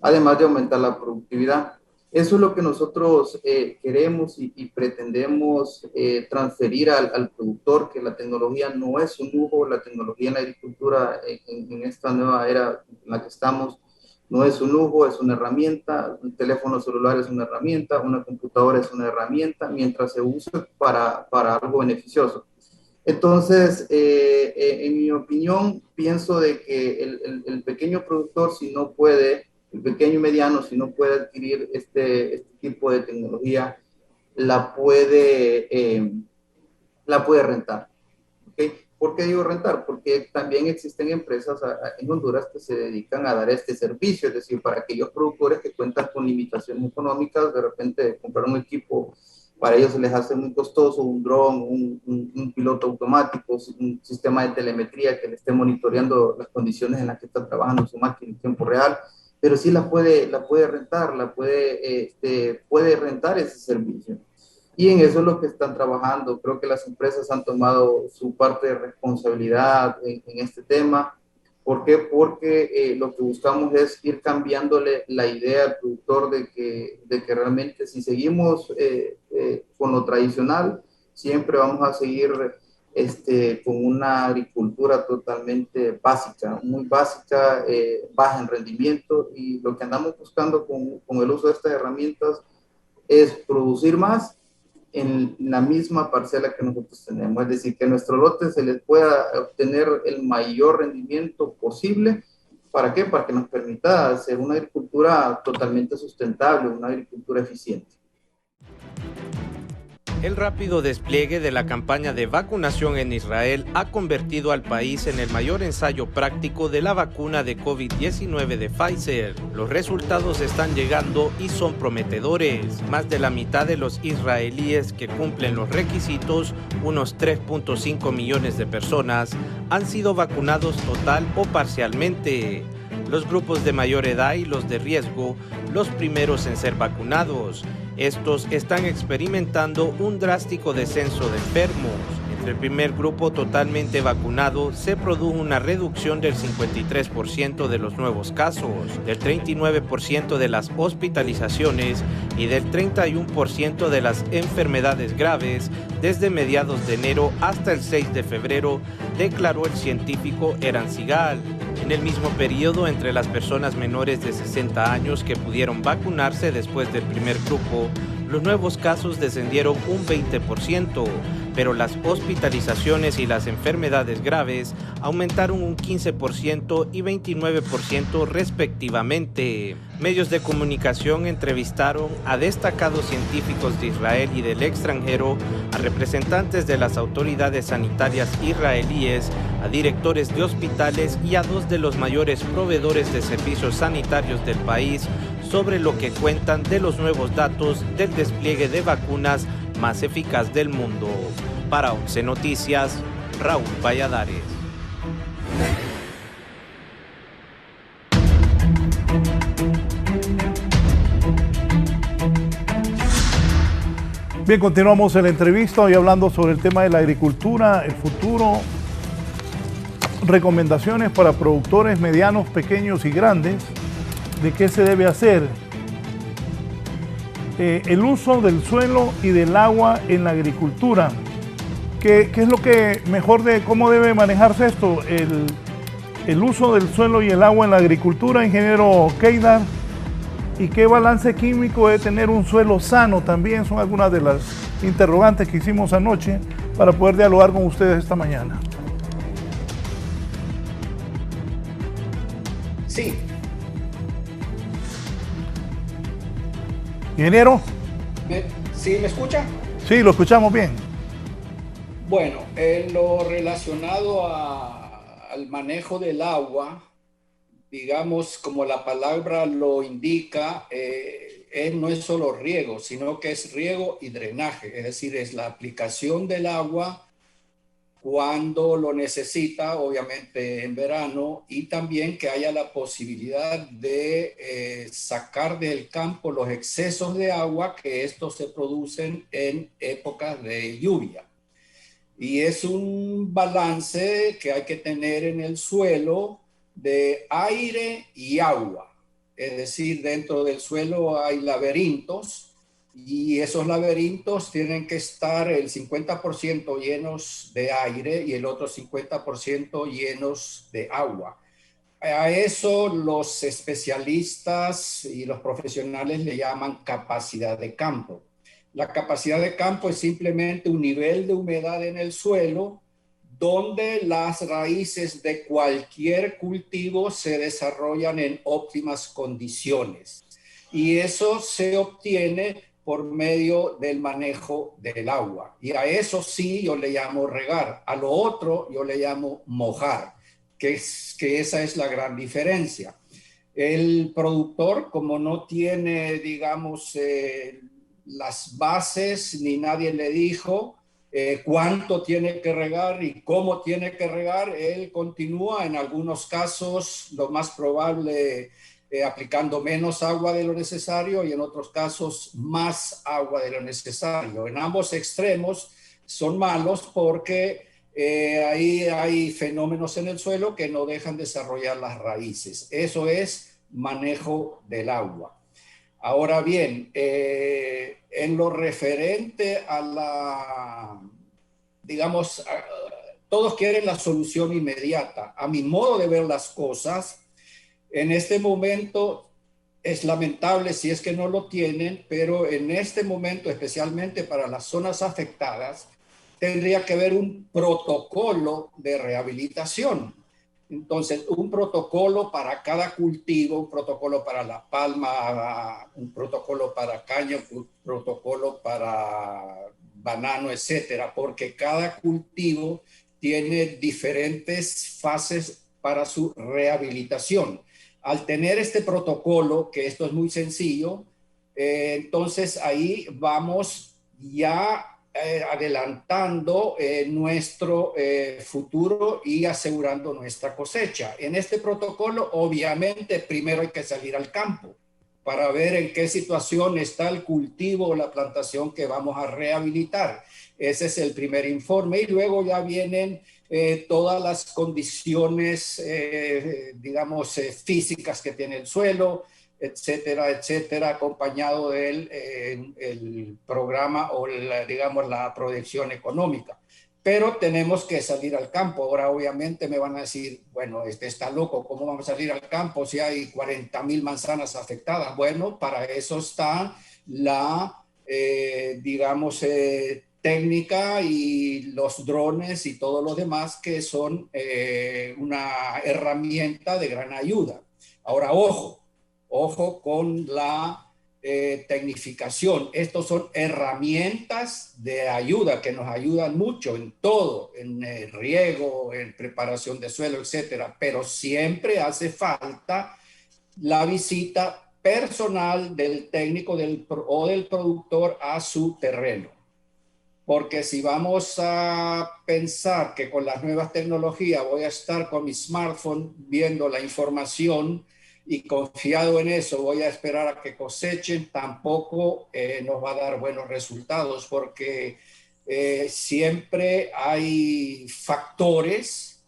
además de aumentar la productividad. Eso es lo que nosotros queremos y pretendemos transferir al productor, que la tecnología no es un lujo, la tecnología en la agricultura en esta nueva era en la que estamos no es un lujo, es una herramienta. Un teléfono celular es una herramienta, una computadora es una herramienta, mientras se use para algo beneficioso. Entonces, en mi opinión, pienso de que el pequeño productor, si no puede, el pequeño y mediano, si no puede adquirir este tipo de tecnología, la puede rentar. ¿Okay? ¿Por qué digo rentar? Porque también existen empresas en Honduras que se dedican a dar este servicio, es decir, para aquellos productores que cuentan con limitaciones económicas, de repente comprar un equipo, para ellos se les hace muy costoso, un dron, un piloto automático, un sistema de telemetría que le esté monitoreando las condiciones en las que está trabajando su máquina en tiempo real, pero sí la puede rentar, puede rentar ese servicio. Y en eso es lo que están trabajando. Creo que las empresas han tomado su parte de responsabilidad en este tema. ¿Por qué? Porque lo que buscamos es ir cambiándole la idea al productor de que realmente si seguimos con lo tradicional, siempre vamos a seguir con una agricultura totalmente básica, muy básica, baja en rendimiento, y lo que andamos buscando con el uso de estas herramientas es producir más en la misma parcela que nosotros tenemos, es decir, que a nuestro lote se les pueda obtener el mayor rendimiento posible. ¿Para qué? Para que nos permita hacer una agricultura totalmente sustentable, una agricultura eficiente. El rápido despliegue de la campaña de vacunación en Israel ha convertido al país en el mayor ensayo práctico de la vacuna de COVID-19 de Pfizer. Los resultados están llegando y son prometedores. Más de la mitad de los israelíes que cumplen los requisitos, unos 3.5 millones de personas, han sido vacunados total o parcialmente. Los grupos de mayor edad y los de riesgo, los primeros en ser vacunados. Estos están experimentando un drástico descenso de enfermos. Entre el primer grupo totalmente vacunado se produjo una reducción del 53% de los nuevos casos, del 39% de las hospitalizaciones y del 31% de las enfermedades graves desde mediados de enero hasta el 6 de febrero, declaró el científico Eran Sigal. En el mismo periodo, entre las personas menores de 60 años que pudieron vacunarse después del primer grupo, los nuevos casos descendieron un 20%, pero las hospitalizaciones y las enfermedades graves aumentaron un 15% y 29% respectivamente. Medios de comunicación entrevistaron a destacados científicos de Israel y del extranjero, a representantes de las autoridades sanitarias israelíes, a directores de hospitales y a dos de los mayores proveedores de servicios sanitarios del país sobre lo que cuentan de los nuevos datos del despliegue de vacunas más eficaz del mundo. Para 11 Noticias, Raúl Valladares. Bien, continuamos en la entrevista hoy hablando sobre el tema de la agricultura, el futuro, recomendaciones para productores medianos, pequeños y grandes, de qué se debe hacer. El uso del suelo y del agua en la agricultura. ¿Qué es lo que mejor de cómo debe manejarse esto? El uso del suelo y el agua en la agricultura, ingeniero Keidar. ¿Y qué balance químico debe tener un suelo sano? También son algunas de las interrogantes que hicimos anoche para poder dialogar con ustedes esta mañana. Sí. Ingeniero. ¿Sí me escucha? Sí, lo escuchamos bien. Bueno, en lo relacionado al manejo del agua, digamos, como la palabra lo indica, no es solo riego, sino que es riego y drenaje, es decir, es la aplicación del agua cuando lo necesita, obviamente en verano, y también que haya la posibilidad de sacar del campo los excesos de agua que estos se producen en épocas de lluvia. Y es un balance que hay que tener en el suelo de aire y agua. Es decir, dentro del suelo hay laberintos y esos laberintos tienen que estar el 50% llenos de aire y el otro 50% llenos de agua. A eso los especialistas y los profesionales le llaman capacidad de campo. La capacidad de campo es simplemente un nivel de humedad en el suelo donde las raíces de cualquier cultivo se desarrollan en óptimas condiciones. Y eso se obtiene por medio del manejo del agua. Y a eso sí yo le llamo regar. A lo otro yo le llamo mojar, que esa es la gran diferencia. El productor, como no tiene, digamos, las bases, ni nadie le dijo cuánto tiene que regar y cómo tiene que regar, él continúa en algunos casos, lo más probable, aplicando menos agua de lo necesario y en otros casos más agua de lo necesario. En ambos extremos son malos porque ahí hay fenómenos en el suelo que no dejan desarrollar las raíces. Eso es manejo del agua. Ahora bien, en lo referente a la, digamos, todos quieren la solución inmediata. A mi modo de ver las cosas, en este momento es lamentable si es que no lo tienen, pero en este momento, especialmente para las zonas afectadas, tendría que haber un protocolo de rehabilitación. Entonces, un protocolo para cada cultivo, un protocolo para la palma, un protocolo para caña, un protocolo para banano, etcétera, porque cada cultivo tiene diferentes fases para su rehabilitación. Al tener este protocolo, que esto es muy sencillo, entonces ahí vamos ya adelantando nuestro futuro y asegurando nuestra cosecha. En este protocolo, obviamente, primero hay que salir al campo para ver en qué situación está el cultivo o la plantación que vamos a rehabilitar. Ese es el primer informe y luego ya vienen todas las condiciones, digamos, físicas que tiene el suelo, etcétera, etcétera, acompañado del el programa o digamos la proyección económica. Pero tenemos que salir al campo. Ahora obviamente me van a decir, bueno, este está loco, ¿cómo vamos a salir al campo si hay 40,000 manzanas afectadas? Bueno, para eso está la, digamos, técnica y los drones y todo lo demás que son una herramienta de gran ayuda. Ahora, ojo con la tecnificación. Estos son herramientas de ayuda que nos ayudan mucho en todo, en riego, en preparación de suelo, etcétera. Pero siempre hace falta la visita personal del técnico o del productor a su terreno. Porque si vamos a pensar que con las nuevas tecnologías voy a estar con mi smartphone viendo la información y confiado en eso voy a esperar a que cosechen, tampoco nos va a dar buenos resultados porque siempre hay factores,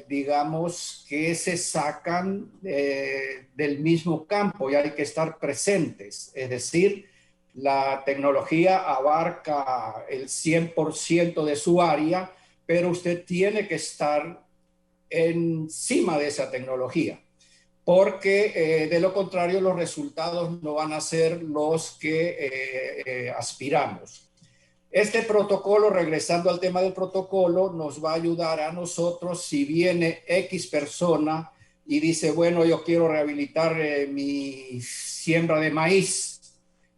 digamos, que se sacan del mismo campo y hay que estar presentes. Es decir, la tecnología abarca el 100% de su área, pero usted tiene que estar encima de esa tecnología, porque de lo contrario los resultados no van a ser los que aspiramos. Este protocolo, regresando al tema del protocolo, nos va a ayudar a nosotros si viene X persona y dice, bueno, yo quiero rehabilitar mi siembra de maíz.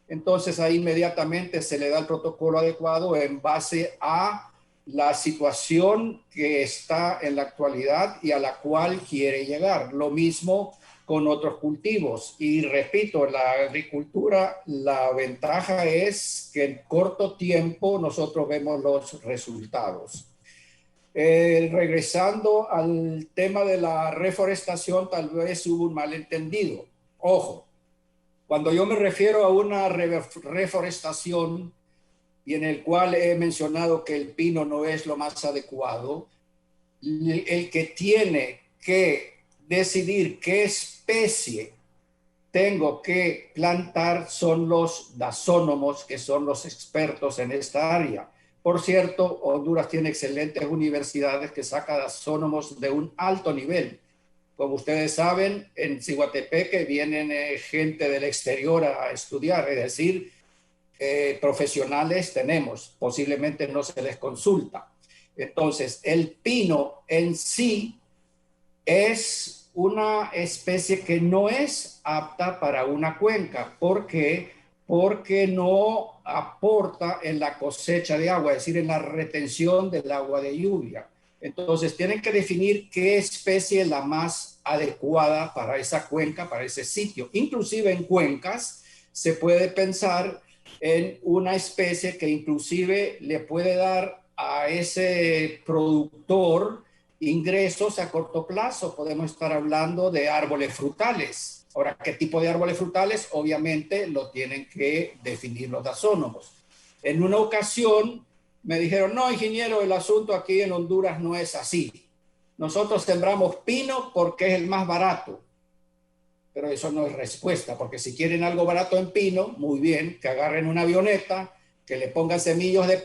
Entonces ahí inmediatamente se le da el protocolo adecuado en base a la situación que está en la actualidad y a la cual quiere llegar. Lo mismo con otros cultivos. Y repito, la agricultura, la ventaja es que en corto tiempo nosotros vemos los resultados. Regresando al tema de la reforestación, tal vez hubo un malentendido. Ojo, cuando yo me refiero a una reforestación y en el cual he mencionado que el pino no es lo más adecuado, el que tiene que decidir qué especie tengo que plantar son los dasónomos, que son los expertos en esta área. Por cierto, Honduras tiene excelentes universidades que sacan dasónomos de un alto nivel. Como ustedes saben, en Ciguatepeque vienen gente del exterior a estudiar, es decir, profesionales tenemos, posiblemente no se les consulta. Entonces, el pino en sí es una especie que no es apta para una cuenca. ¿Por qué? Porque no aporta en la cosecha de agua, es decir, en la retención del agua de lluvia. Entonces, tienen que definir qué especie es la más adecuada para esa cuenca, para ese sitio. Inclusive en cuencas se puede pensar en una especie que inclusive le puede dar a ese productor ingresos a corto plazo. Podemos estar hablando de árboles frutales. Ahora, ¿qué tipo de árboles frutales? Obviamente lo tienen que definir los dasónomos. En una ocasión me dijeron, no, ingeniero, el asunto aquí en Honduras no es así. Nosotros sembramos pino porque es el más barato. Pero eso no es respuesta, porque si quieren algo barato en pino, muy bien, que agarren una avioneta, que le pongan semillas de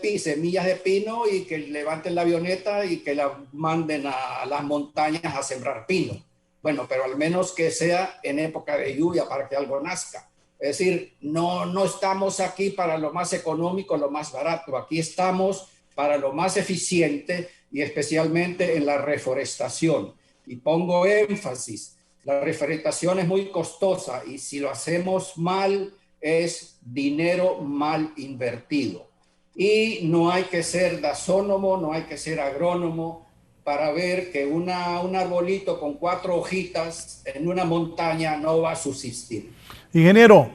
pino y que levanten la avioneta y que la manden a las montañas a sembrar pino. Bueno, pero al menos que sea en época de lluvia para que algo nazca. Es decir, no estamos aquí para lo más económico, lo más barato. Aquí estamos para lo más eficiente y especialmente en la reforestación. Y pongo énfasis, la reforestación es muy costosa y si lo hacemos mal es dinero mal invertido. Y no hay que ser dasónomo, no hay que ser agrónomo para ver que un arbolito con 4 hojitas en una montaña no va a subsistir. Ingeniero,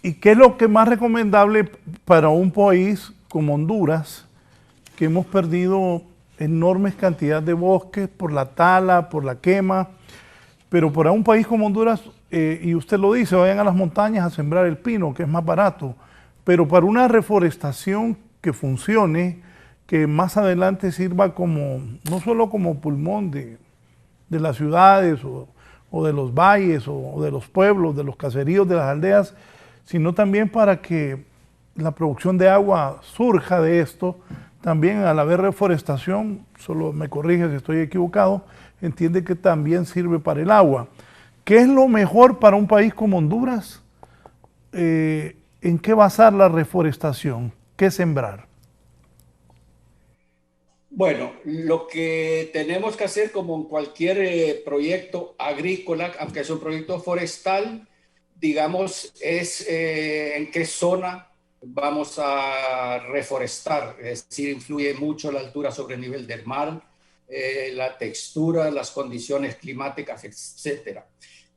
¿y qué es lo que más recomendable para un país como Honduras, que hemos perdido enormes cantidades de bosques por la tala, por la quema, pero para un país como Honduras, y usted lo dice, vayan a las montañas a sembrar el pino, que es más barato, pero para una reforestación que funcione, que más adelante sirva como, no solo como pulmón de las ciudades o de los valles o de los pueblos, de los caseríos, de las aldeas, sino también para que la producción de agua surja de esto. También al haber reforestación, solo me corrige si estoy equivocado, entiende que también sirve para el agua. ¿Qué es lo mejor para un país como Honduras? ¿En qué basar la reforestación? ¿Qué sembrar? Bueno, lo que tenemos que hacer como en cualquier proyecto agrícola, aunque es un proyecto forestal, digamos, es en qué zona vamos a reforestar. Es decir, influye mucho la altura sobre el nivel del mar, la textura, las condiciones climáticas, etcétera.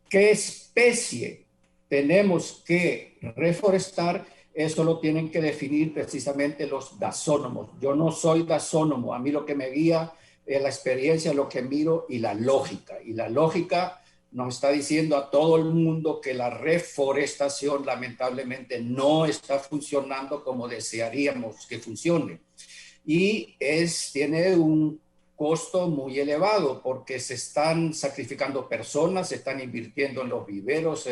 ¿Qué especie tenemos que reforestar? Eso lo tienen que definir precisamente los dasónomos. Yo no soy dasónomo, a mí lo que me guía es la experiencia, lo que miro y la lógica. Y la lógica nos está diciendo a todo el mundo que la reforestación lamentablemente no está funcionando como desearíamos que funcione. Y tiene un costo muy elevado porque se están sacrificando personas, se están invirtiendo en los viveros,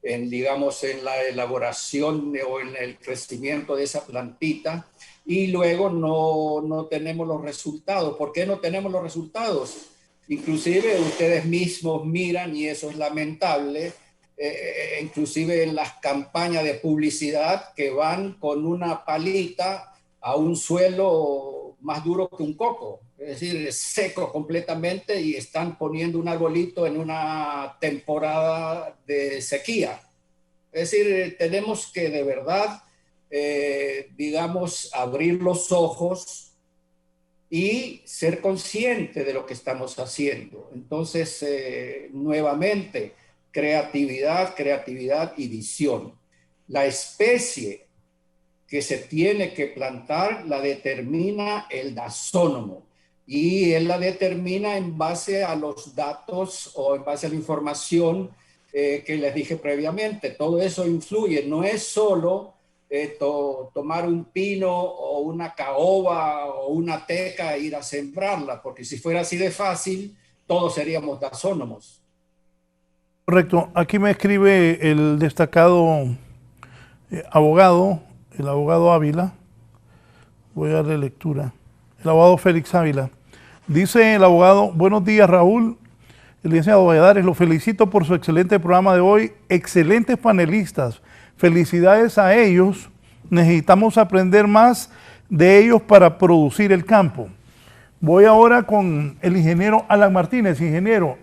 digamos, en la elaboración o en el crecimiento de esa plantita, y luego no tenemos los resultados. ¿Por qué no tenemos los resultados? Inclusive ustedes mismos miran, y eso es lamentable, inclusive en las campañas de publicidad que van con una palita a un suelo más duro que un coco, es decir, seco completamente, y están poniendo un arbolito en una temporada de sequía. Es decir, tenemos que de verdad, digamos, abrir los ojos y ser consciente de lo que estamos haciendo. Entonces, nuevamente, creatividad y visión. La especie que se tiene que plantar la determina el dasónomo, y él la determina en base a los datos o en base a la información que les dije previamente. Todo eso influye, no es solo tomar un pino o una caoba o una teca e ir a sembrarla, porque si fuera así de fácil, todos seríamos dasónomos. Correcto. Aquí me escribe el destacado abogado, el abogado Ávila. Voy a darle lectura. El abogado Félix Ávila. Dice el abogado: buenos días, Raúl. El licenciado Valladares, lo felicito por su excelente programa de hoy. Excelentes panelistas. Felicidades a ellos. Necesitamos aprender más de ellos para producir el campo. Voy ahora con el ingeniero Alan Martínez. Ingeniero,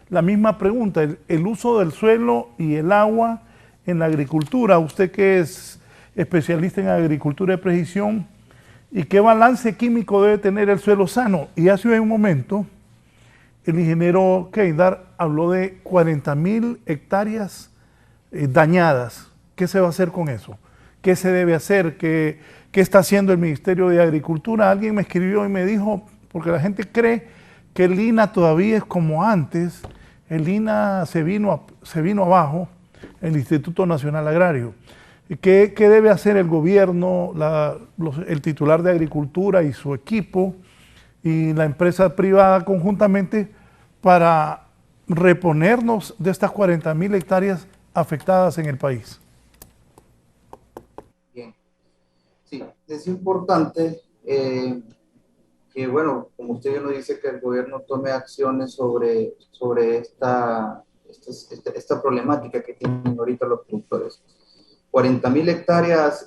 la misma pregunta, el uso del suelo y el agua en la agricultura. Usted que es especialista en agricultura de precisión, ¿y qué balance químico debe tener el suelo sano? Y hace un momento el ingeniero Keidar habló de 40,000 hectáreas dañadas. ¿Qué se va a hacer con eso? ¿Qué se debe hacer? ¿Qué está haciendo el Ministerio de Agricultura? Alguien me escribió y me dijo, porque la gente cree que el INA todavía es como antes. El INA se vino abajo, el Instituto Nacional Agrario. ¿Qué debe hacer el gobierno, el titular de Agricultura y su equipo y la empresa privada conjuntamente para reponernos de estas 40,000 hectáreas afectadas en el país? Bien, sí, es importante que, bueno, como usted bien nos dice, que el gobierno tome acciones sobre esta problemática que tienen ahorita los productores. 40,000 hectáreas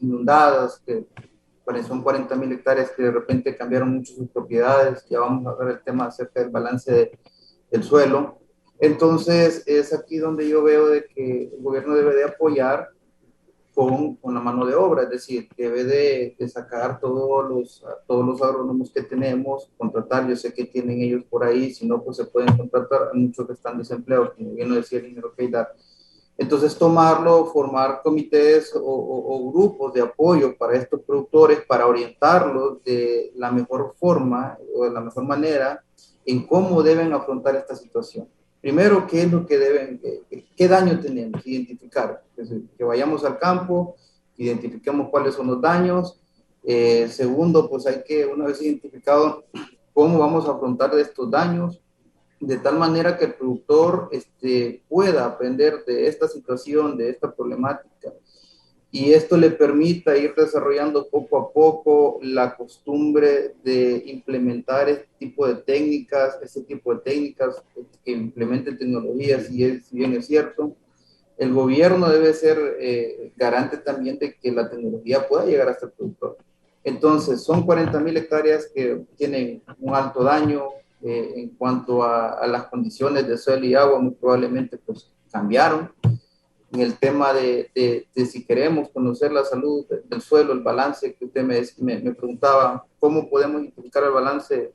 inundadas, que son 40,000 hectáreas que de repente cambiaron mucho sus propiedades. Ya vamos a ver el tema acerca del balance del suelo. Entonces, es aquí donde yo veo de que el gobierno debe de apoyar con la mano de obra, es decir, debe de sacar todos los agrónomos que tenemos, contratar, yo sé que tienen ellos por ahí, si no, pues se pueden contratar, hay muchos que están desempleados, como bien lo decía el ingeniero Keidar. Entonces tomarlo, formar comités o grupos de apoyo para estos productores, para orientarlos de la mejor forma o de la mejor manera en cómo deben afrontar esta situación. Primero, ¿qué es lo que deben, qué daño tenemos? Identificar, que vayamos al campo, identifiquemos cuáles son los daños. Segundo, pues hay que, una vez identificado cómo vamos a afrontar estos daños, de tal manera que el productor pueda aprender de esta situación, de esta problemática, y esto le permita ir desarrollando poco a poco la costumbre de implementar este tipo de técnicas, que implementen tecnologías, si bien es cierto. El gobierno debe ser garante también de que la tecnología pueda llegar hasta el productor. Entonces, son 40.000 hectáreas que tienen un alto daño en cuanto a las condiciones de suelo y agua, muy probablemente pues cambiaron. En el tema de si queremos conocer la salud del suelo, el balance que usted me preguntaba, ¿cómo podemos identificar el balance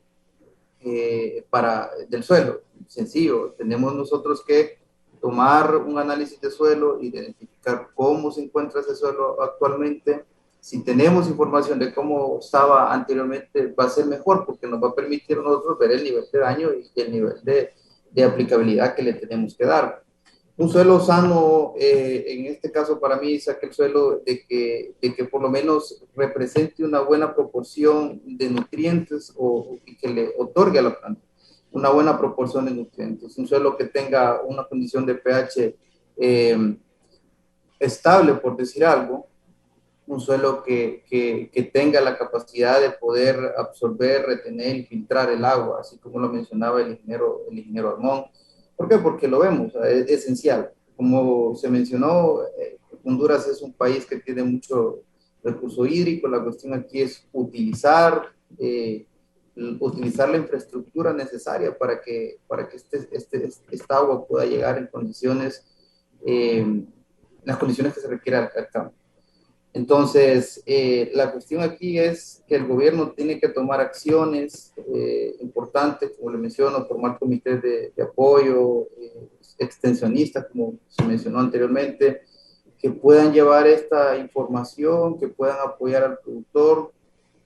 del suelo? Sencillo, tenemos nosotros que tomar un análisis de suelo, identificar cómo se encuentra ese suelo actualmente. Si tenemos información de cómo estaba anteriormente, va a ser mejor porque nos va a permitir a nosotros ver el nivel de daño y el nivel de aplicabilidad que le tenemos que dar. Un suelo sano, en este caso para mí, es aquel suelo de que por lo menos represente una buena proporción de nutrientes y que le otorgue a la planta una buena proporción de nutrientes. Un suelo que tenga una condición de pH estable, por decir algo. Un suelo que tenga la capacidad de poder absorber, retener y filtrar el agua, así como lo mencionaba el ingeniero Armón. ¿Por qué? Porque lo vemos, es esencial. Como se mencionó, Honduras es un país que tiene mucho recurso hídrico. La cuestión aquí es utilizar la infraestructura necesaria para que esta agua pueda llegar en condiciones, las condiciones que se requiera al campo. Entonces, la cuestión aquí es que el gobierno tiene que tomar acciones importantes, como le menciono, formar comités de apoyo, extensionistas, como se mencionó anteriormente, que puedan llevar esta información, que puedan apoyar al productor,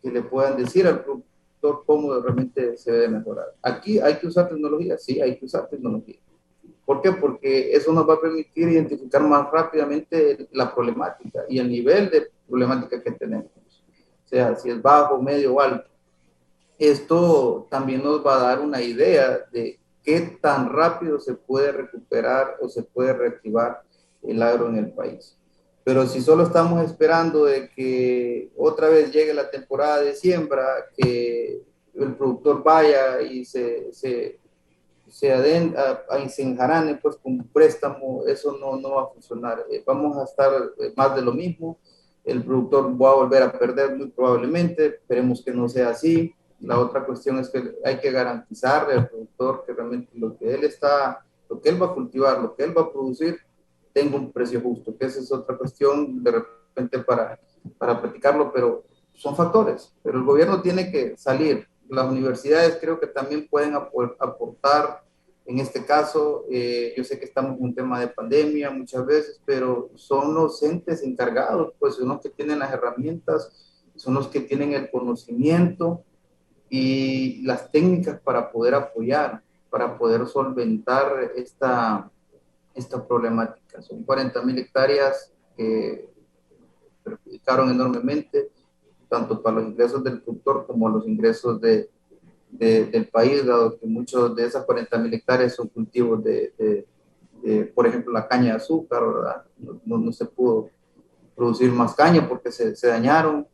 que le puedan decir al productor cómo realmente se debe mejorar. Aquí hay que usar tecnología, sí, hay que usar tecnología. ¿Por qué? Porque eso nos va a permitir identificar más rápidamente la problemática y el nivel de problemática que tenemos. O sea, si es bajo, medio o alto. Esto también nos va a dar una idea de qué tan rápido se puede recuperar o se puede reactivar el agro en el país. Pero si solo estamos esperando de que otra vez llegue la temporada de siembra, que el productor vaya y se enjarane pues con un préstamo, eso no va a funcionar. Vamos a estar más de lo mismo. El productor va a volver a perder muy probablemente. Esperemos que no sea así. La otra cuestión es que hay que garantizarle al productor que realmente lo que él va a cultivar, lo que él va a producir, tenga un precio justo, que esa es otra cuestión de repente para platicarlo, pero son factores. Pero el gobierno tiene que salir. Las universidades creo que también pueden aportar en este caso. Yo sé que estamos en un tema de pandemia muchas veces, pero son los entes encargados, pues son los que tienen las herramientas, son los que tienen el conocimiento y las técnicas para poder apoyar, para poder solventar esta problemática. Son 40.000 hectáreas que perjudicaron enormemente, tanto para los ingresos del productor como los ingresos del país, dado que muchos de esas 40.000 hectáreas son cultivos por ejemplo, la caña de azúcar, ¿verdad? No se pudo producir más caña porque se dañaron,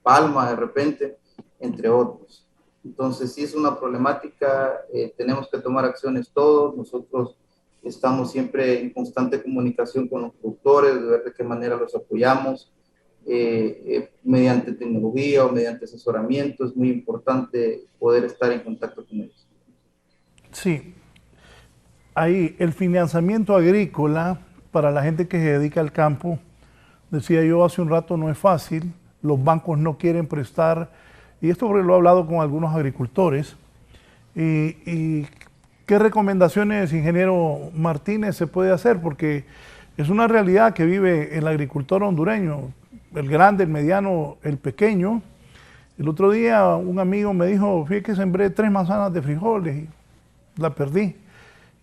palma de repente, entre otros. Entonces, sí es una problemática, tenemos que tomar acciones todos. Nosotros estamos siempre en constante comunicación con los productores, de ver de qué manera los apoyamos, mediante tecnología o mediante asesoramiento. Es muy importante poder estar en contacto con ellos. Sí, ahí el financiamiento agrícola para la gente que se dedica al campo decía yo hace un rato, no es fácil, los bancos no quieren prestar, y esto porque lo he hablado con algunos agricultores, y ¿qué recomendaciones, ingeniero Martínez, se puede hacer? Porque es una realidad que vive el agricultor hondureño, el grande, el mediano, el pequeño. El otro día un amigo me dijo, fíjate que sembré 3 manzanas de frijoles y la perdí.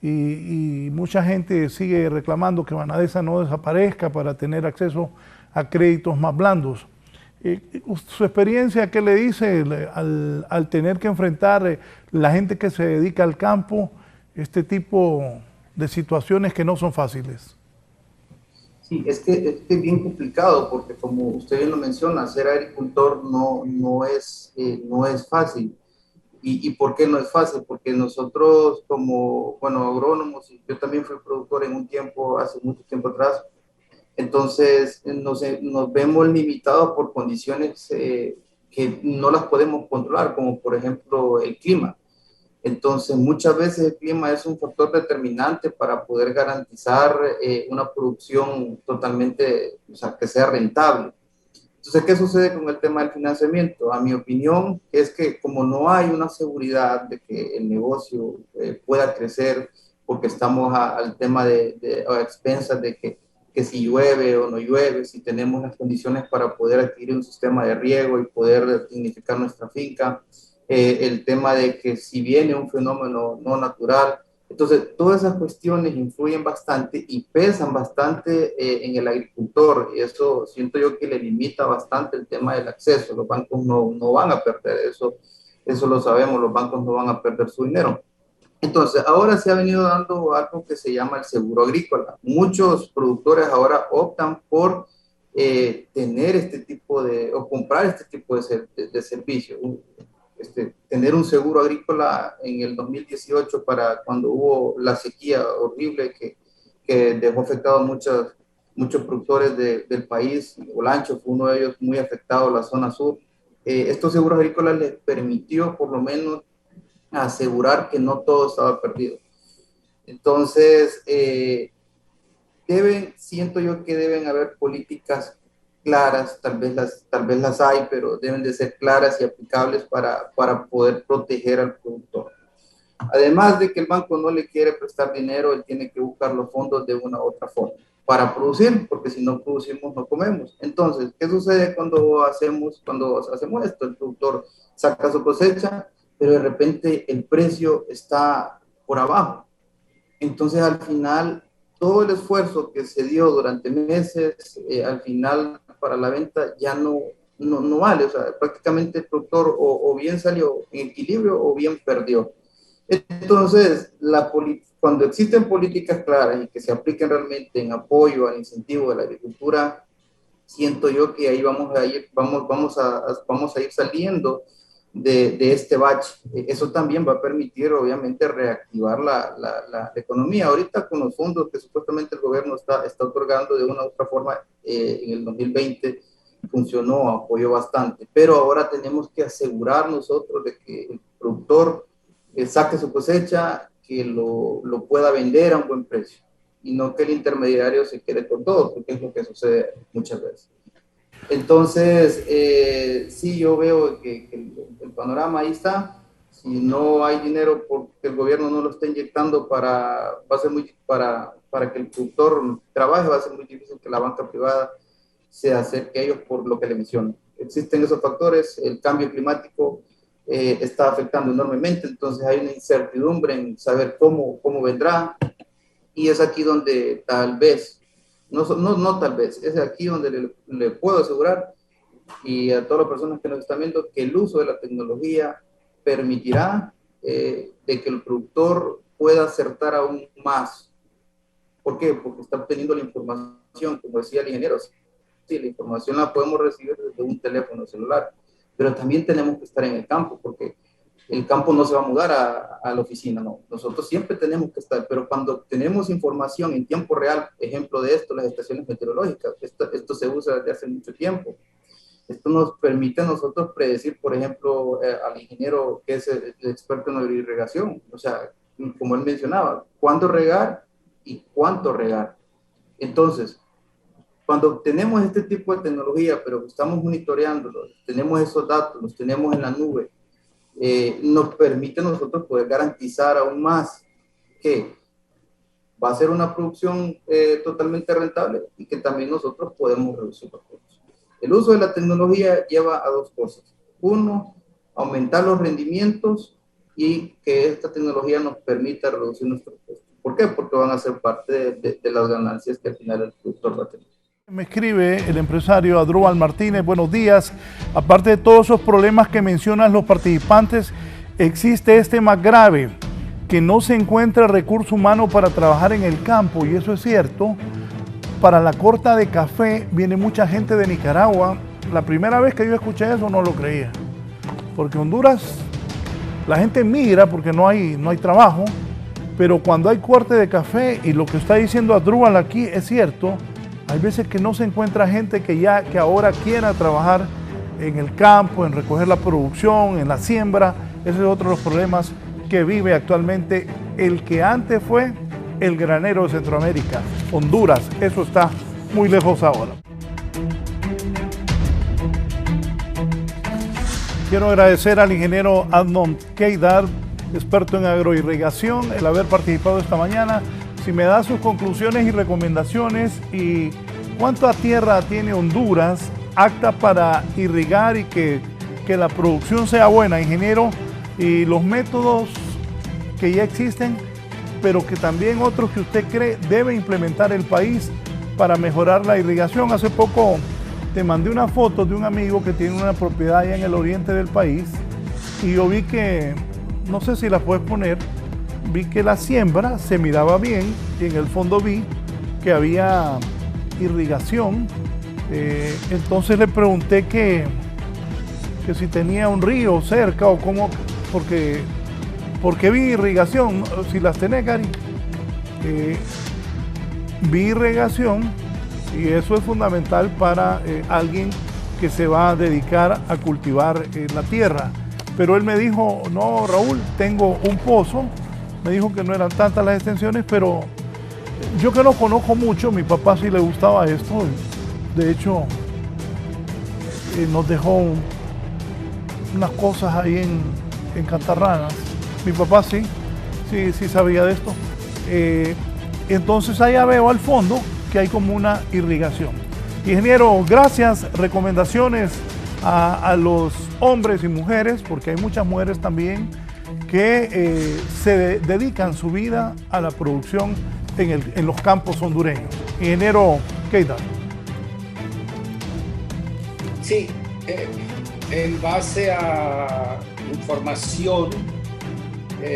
Y mucha gente sigue reclamando que Banadesa no desaparezca para tener acceso a créditos más blandos. Su experiencia, ¿qué le dice al tener que enfrentar la gente que se dedica al campo este tipo de situaciones que no son fáciles? Sí, es que es bien complicado porque como usted bien lo menciona, ser agricultor no es fácil. ¿Y por qué no es fácil? Porque nosotros como, bueno, agrónomos, y yo también fui productor en un tiempo, hace mucho tiempo atrás, entonces nos vemos limitados por condiciones que no las podemos controlar, como por ejemplo el clima. Entonces, muchas veces el clima es un factor determinante para poder garantizar una producción totalmente, o sea, que sea rentable. Entonces, ¿qué sucede con el tema del financiamiento? A mi opinión es que como no hay una seguridad de que el negocio pueda crecer, porque estamos al tema a expensas de que si llueve o no llueve, si tenemos las condiciones para poder adquirir un sistema de riego y poder dignificar nuestra finca, el tema de que si viene un fenómeno no natural. Entonces, todas esas cuestiones influyen bastante y pesan bastante en el agricultor, y eso siento yo que le limita bastante el tema del acceso. Los bancos no van a perder eso lo sabemos, los bancos no van a perder su dinero. Entonces, ahora se ha venido dando algo que se llama el seguro agrícola. Muchos productores ahora optan por tener este tipo o comprar este tipo de servicio. Tener un seguro agrícola en el 2018 para cuando hubo la sequía horrible que dejó afectado a muchos productores del país. Olancho fue uno de ellos muy afectado, la zona sur. Estos seguros agrícolas les permitió por lo menos asegurar que no todo estaba perdido. Entonces, siento yo que deben haber políticas claras, tal vez las hay, pero deben de ser claras y aplicables para poder proteger al productor. Además de que el banco no le quiere prestar dinero, él tiene que buscar los fondos de una u otra forma para producir, porque si no producimos no comemos. Entonces, ¿qué sucede cuando hacemos esto? El productor saca su cosecha, pero de repente el precio está por abajo. Entonces, al final, todo el esfuerzo que se dio durante meses, al final para la venta ya no vale. O sea, prácticamente el productor o bien salió en equilibrio o bien perdió. Entonces, cuando existen políticas claras y que se apliquen realmente en apoyo al incentivo de la agricultura, siento yo que ahí vamos a ir saliendo de este bache. Eso también va a permitir, obviamente, reactivar la economía. Ahorita con los fondos que supuestamente el gobierno está otorgando de una u otra forma, en el 2020 funcionó, apoyó bastante, pero ahora tenemos que asegurar nosotros de que el productor saque su cosecha, que lo pueda vender a un buen precio y no que el intermediario se quede con todo, porque es lo que sucede muchas veces. Entonces, sí, yo veo que el panorama ahí está. Si no hay dinero porque el gobierno no lo está inyectando para que el productor trabaje, va a ser muy difícil que la banca privada se acerque a ellos por lo que le menciono. Existen esos factores, el cambio climático está afectando enormemente, entonces hay una incertidumbre en saber cómo vendrá, y es aquí donde tal vez, no tal vez, es aquí donde le puedo asegurar y a todas las personas que nos están viendo que el uso de la tecnología permitirá de que el productor pueda acertar aún más. ¿Por qué? Porque está obteniendo la información, como decía el ingeniero. Sí, la información la podemos recibir desde un teléfono celular, pero también tenemos que estar en el campo, porque el campo no se va a mudar a la oficina, no. Nosotros siempre tenemos que estar, pero cuando tenemos información en tiempo real, ejemplo de esto, las estaciones meteorológicas, esto se usa desde hace mucho tiempo. Esto nos permite a nosotros predecir, por ejemplo, al ingeniero que es el experto en irrigación, o sea, como él mencionaba, cuándo regar y cuánto regar. Entonces, Cuando tenemos este tipo de tecnología, pero estamos monitoreándolo, tenemos esos datos, los tenemos en la nube, nos permite a nosotros poder garantizar aún más que va a ser una producción totalmente rentable y que también nosotros podemos reducir los costos. El uso de la tecnología lleva a dos cosas. Uno, aumentar los rendimientos y que esta tecnología nos permita reducir nuestros costos. ¿Por qué? Porque van a ser parte de las ganancias que al final el productor va a tener. Me escribe el empresario Adrúbal Martínez, buenos días. Aparte de todos esos problemas que mencionan los participantes, existe este más grave, que no se encuentra recurso humano para trabajar en el campo, y eso es cierto. Para la corta de café viene mucha gente de Nicaragua. La primera vez que yo escuché eso no lo creía, porque Honduras, la gente migra porque no hay trabajo, pero cuando hay corte de café, y lo que está diciendo Adrúbal aquí es cierto, hay veces que no se encuentra gente que ahora quiera trabajar en el campo, en recoger la producción, en la siembra. Ese es otro de los problemas que vive actualmente el que antes fue el granero de Centroamérica, Honduras. Eso está muy lejos ahora. Quiero agradecer al ingeniero Admond Keidar, experto en agroirrigación, el haber participado esta mañana. Si me da sus conclusiones y recomendaciones y cuánta tierra tiene Honduras apta para irrigar y que la producción sea buena, ingeniero, y los métodos que ya existen, pero que también otros que usted cree debe implementar el país para mejorar la irrigación. Hace poco te mandé una foto de un amigo que tiene una propiedad allá en el oriente del país y yo vi que, no sé si la puedes poner, vi que la siembra se miraba bien y en el fondo vi que había irrigación. Entonces le pregunté que si tenía un río cerca o cómo, porque vi irrigación, si las tenés, Gary. Vi irrigación y eso es fundamental para alguien que se va a dedicar a cultivar la tierra. Pero él me dijo, no, Raúl, tengo un pozo. Me dijo que no eran tantas las extensiones, pero yo que no conozco mucho, mi papá sí le gustaba esto. De hecho, nos dejó unas cosas ahí en Cantarranas. Mi papá sí sabía de esto. Entonces allá veo al fondo que hay como una irrigación. Ingeniero, gracias. Recomendaciones a los hombres y mujeres, porque hay muchas mujeres también que se dedican su vida a la producción en los campos hondureños. Ingeniero Keidar. Sí, en base a información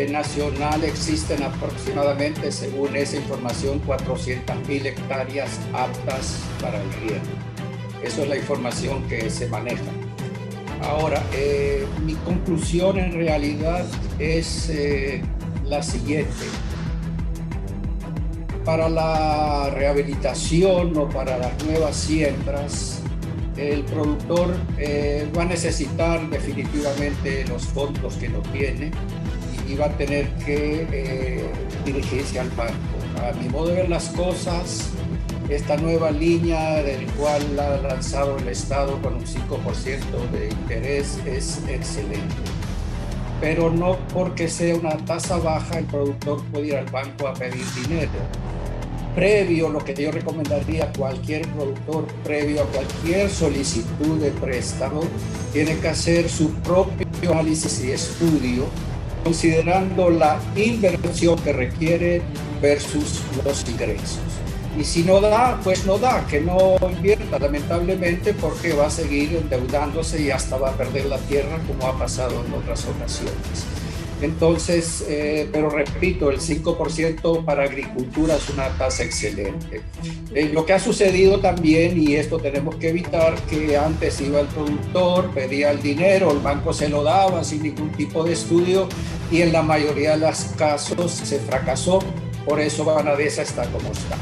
nacional existen aproximadamente, según esa información, 400.000 hectáreas aptas para el riego. Eso es la información que se maneja. Ahora, mi conclusión en realidad es la siguiente. Para la rehabilitación o para las nuevas siembras, el productor va a necesitar definitivamente los fondos que no tiene y va a tener que dirigirse al banco. A mi modo de ver las cosas, esta nueva línea del cual ha lanzado el Estado con un 5% de interés es excelente. Pero no porque sea una tasa baja el productor puede ir al banco a pedir dinero. Previo, lo que yo recomendaría a cualquier productor, previo a cualquier solicitud de préstamo, tiene que hacer su propio análisis y estudio, considerando la inversión que requiere versus los ingresos. Y si no da, pues no da, que no invierta, lamentablemente, porque va a seguir endeudándose y hasta va a perder la tierra, como ha pasado en otras ocasiones. Entonces, pero repito, el 5% para agricultura es una tasa excelente. Lo que ha sucedido también, y esto tenemos que evitar, que antes iba el productor, pedía el dinero, el banco se lo daba sin ningún tipo de estudio, y en la mayoría de los casos se fracasó, por eso Banadesa está como está.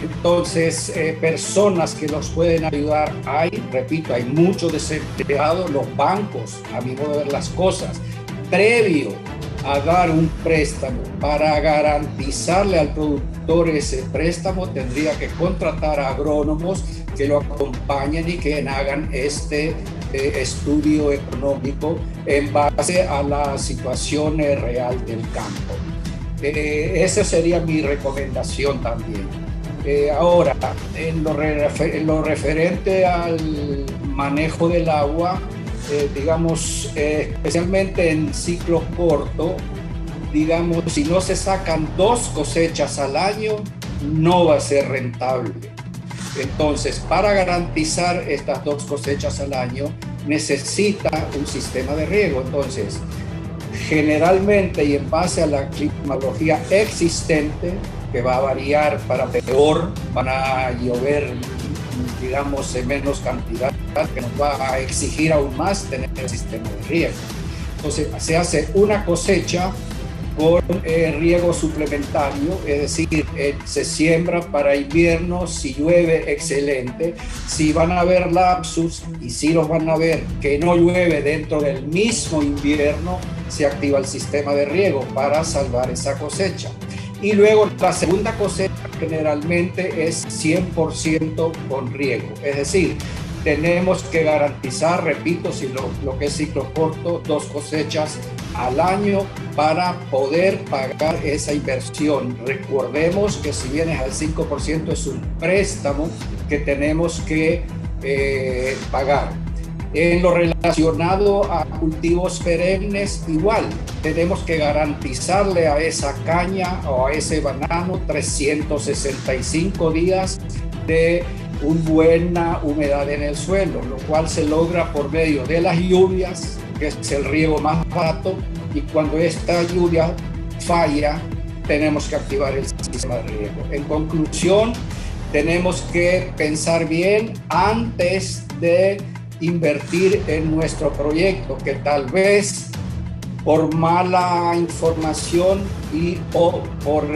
Entonces, personas que nos pueden ayudar hay, repito, hay muchos desempleados, los bancos, a mi modo de ver las cosas, previo a dar un préstamo, para garantizarle al productor ese préstamo, tendría que contratar a agrónomos que lo acompañen y que hagan este estudio económico en base a la situación real del campo. Esa sería mi recomendación también. Ahora, en lo referente al manejo del agua, digamos, especialmente en ciclos cortos, digamos, si no se sacan 2 cosechas al año, no va a ser rentable. Entonces, para garantizar estas 2 cosechas al año, necesita un sistema de riego. Entonces, generalmente y en base a la climatología existente, que va a variar para peor, van a llover, digamos, en menos cantidad, que nos va a exigir aún más tener el sistema de riego. Entonces, se hace una cosecha con riego suplementario, es decir, se siembra para invierno, si llueve, excelente. Si van a haber lapsus, y si los van a ver que no llueve dentro del mismo invierno, se activa el sistema de riego para salvar esa cosecha. Y luego la segunda cosecha generalmente es 100% con riego, es decir, tenemos que garantizar, repito, si lo que es ciclo corto, 2 cosechas al año para poder pagar esa inversión. Recordemos que si bien es al 5%, es un préstamo que tenemos que pagar. En lo relacionado a cultivos perennes, igual, tenemos que garantizarle a esa caña o a ese banano 365 días de una buena humedad en el suelo, lo cual se logra por medio de las lluvias, que es el riego más barato, y cuando esta lluvia falla, tenemos que activar el sistema de riego. En conclusión, tenemos que pensar bien antes de invertir en nuestro proyecto, que tal vez por mala información o por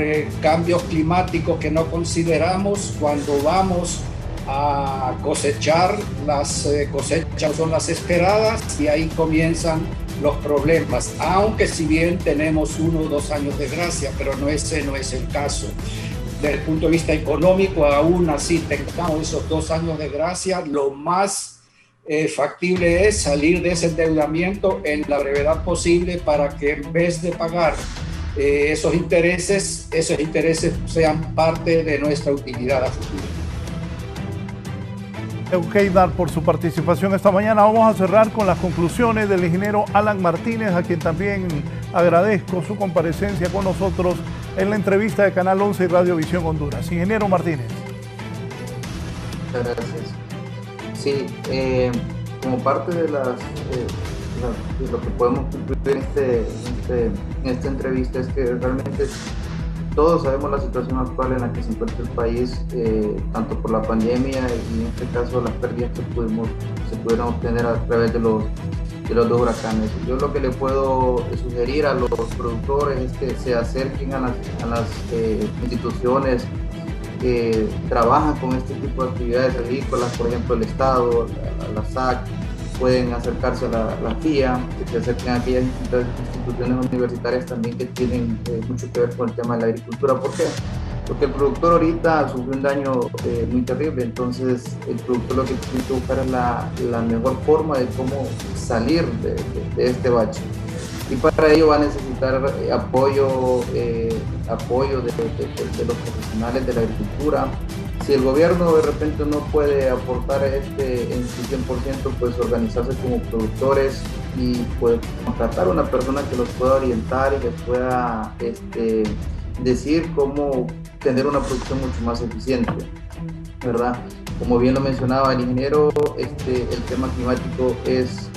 cambios climáticos que no consideramos, cuando vamos a cosechar, las cosechas son las esperadas y ahí comienzan los problemas, aunque si bien tenemos 1 o 2 años de gracia, pero ese no es el caso. Desde el punto de vista económico, aún así tengamos esos 2 años de gracia, lo más factible es salir de ese endeudamiento en la brevedad posible para que en vez de pagar esos intereses sean parte de nuestra utilidad a futuro. Eukeinar, por su participación esta mañana. Vamos a cerrar con las conclusiones del ingeniero Alan Martínez, a quien también agradezco su comparecencia con nosotros en la entrevista de Canal 11 y Radio Visión Honduras. Ingeniero Martínez. Muchas gracias. Sí, como parte de lo que podemos concluir en esta entrevista es que realmente todos sabemos la situación actual en la que se encuentra el país, tanto por la pandemia y en este caso las pérdidas que se pudieron obtener a través de los 2 huracanes. Yo lo que le puedo sugerir a los productores es que se acerquen a las instituciones que trabajan con este tipo de actividades agrícolas, por ejemplo el Estado, la SAC, pueden acercarse a la FIA, que se acerquen a aquellas instituciones universitarias también que tienen mucho que ver con el tema de la agricultura. ¿Por qué? Porque el productor ahorita sufrió un daño muy terrible, entonces el productor lo que tiene que buscar es la mejor forma de cómo salir de este bache. Y para ello va a necesitar apoyo de los profesionales de la agricultura. Si el gobierno de repente no puede aportar en su 100%, pues organizarse como productores y pues contratar a una persona que los pueda orientar y les pueda decir cómo tener una producción mucho más eficiente, ¿verdad? Como bien lo mencionaba el ingeniero, el tema climático es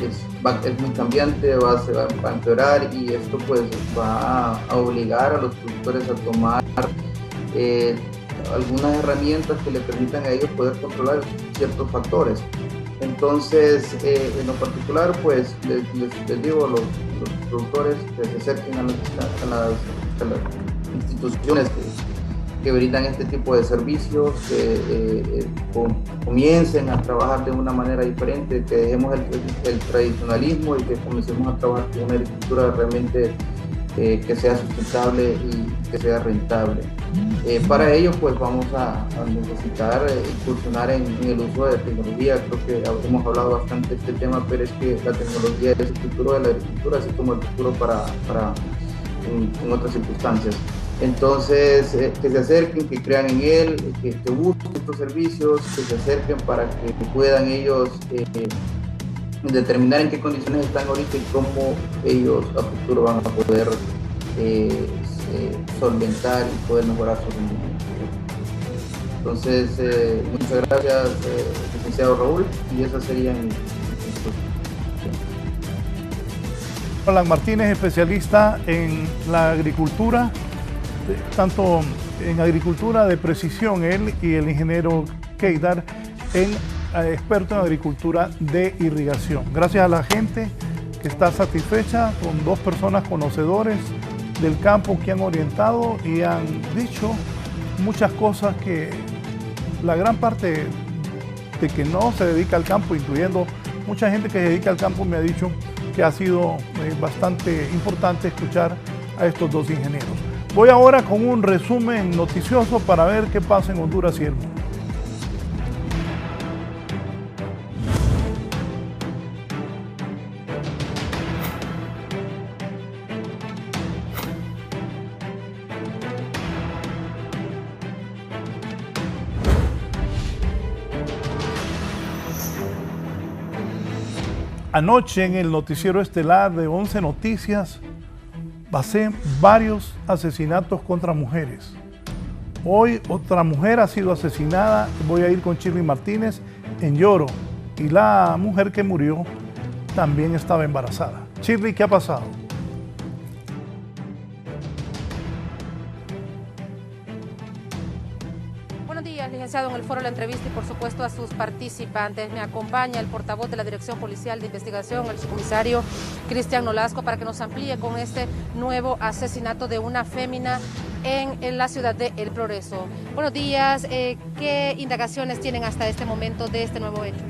muy cambiante, se va a empeorar y esto pues va a obligar a los productores a tomar algunas herramientas que le permitan a ellos poder controlar ciertos factores. Entonces, en lo particular, pues les digo a los productores que se acerquen a las instituciones que brindan este tipo de servicios, que comiencen a trabajar de una manera diferente, que dejemos el tradicionalismo y que comencemos a trabajar con una agricultura realmente que sea sustentable y que sea rentable. Para ello, pues vamos a necesitar incursionar en el uso de tecnología. Creo que hemos hablado bastante de este tema, pero es que la tecnología es el futuro de la agricultura, así como el futuro en otras circunstancias. Entonces, que se acerquen, que crean en él, que busquen estos servicios, que se acerquen para que puedan ellos determinar en qué condiciones están ahorita y cómo ellos a futuro van a poder solventar y poder mejorar su rendimiento. Entonces, muchas gracias, licenciado Raúl, y esas serían mis Alan Martínez, especialista en la agricultura, tanto en agricultura de precisión, él y el ingeniero Keidar, experto en agricultura de irrigación. Gracias a la gente que está satisfecha con dos personas conocedores del campo que han orientado y han dicho muchas cosas que la gran parte de que no se dedica al campo, incluyendo mucha gente que se dedica al campo, me ha dicho que ha sido bastante importante escuchar a estos dos ingenieros. Voy ahora con un resumen noticioso para ver qué pasa en Honduras y el mundo. Anoche en el noticiero estelar de 11 Noticias pasé varios asesinatos contra mujeres. Hoy otra mujer ha sido asesinada, voy a ir con Shirley Martínez en Lloro, y la mujer que murió también estaba embarazada. Shirley, ¿qué ha pasado? Buenos días, licenciado, en el foro de la entrevista y por supuesto a sus participantes. Me acompaña el portavoz de la Dirección Policial de Investigación, el subcomisario Cristian Nolasco, para que nos amplíe con este nuevo asesinato de una fémina en la ciudad de El Progreso. Buenos días, ¿qué indagaciones tienen hasta este momento de este nuevo hecho?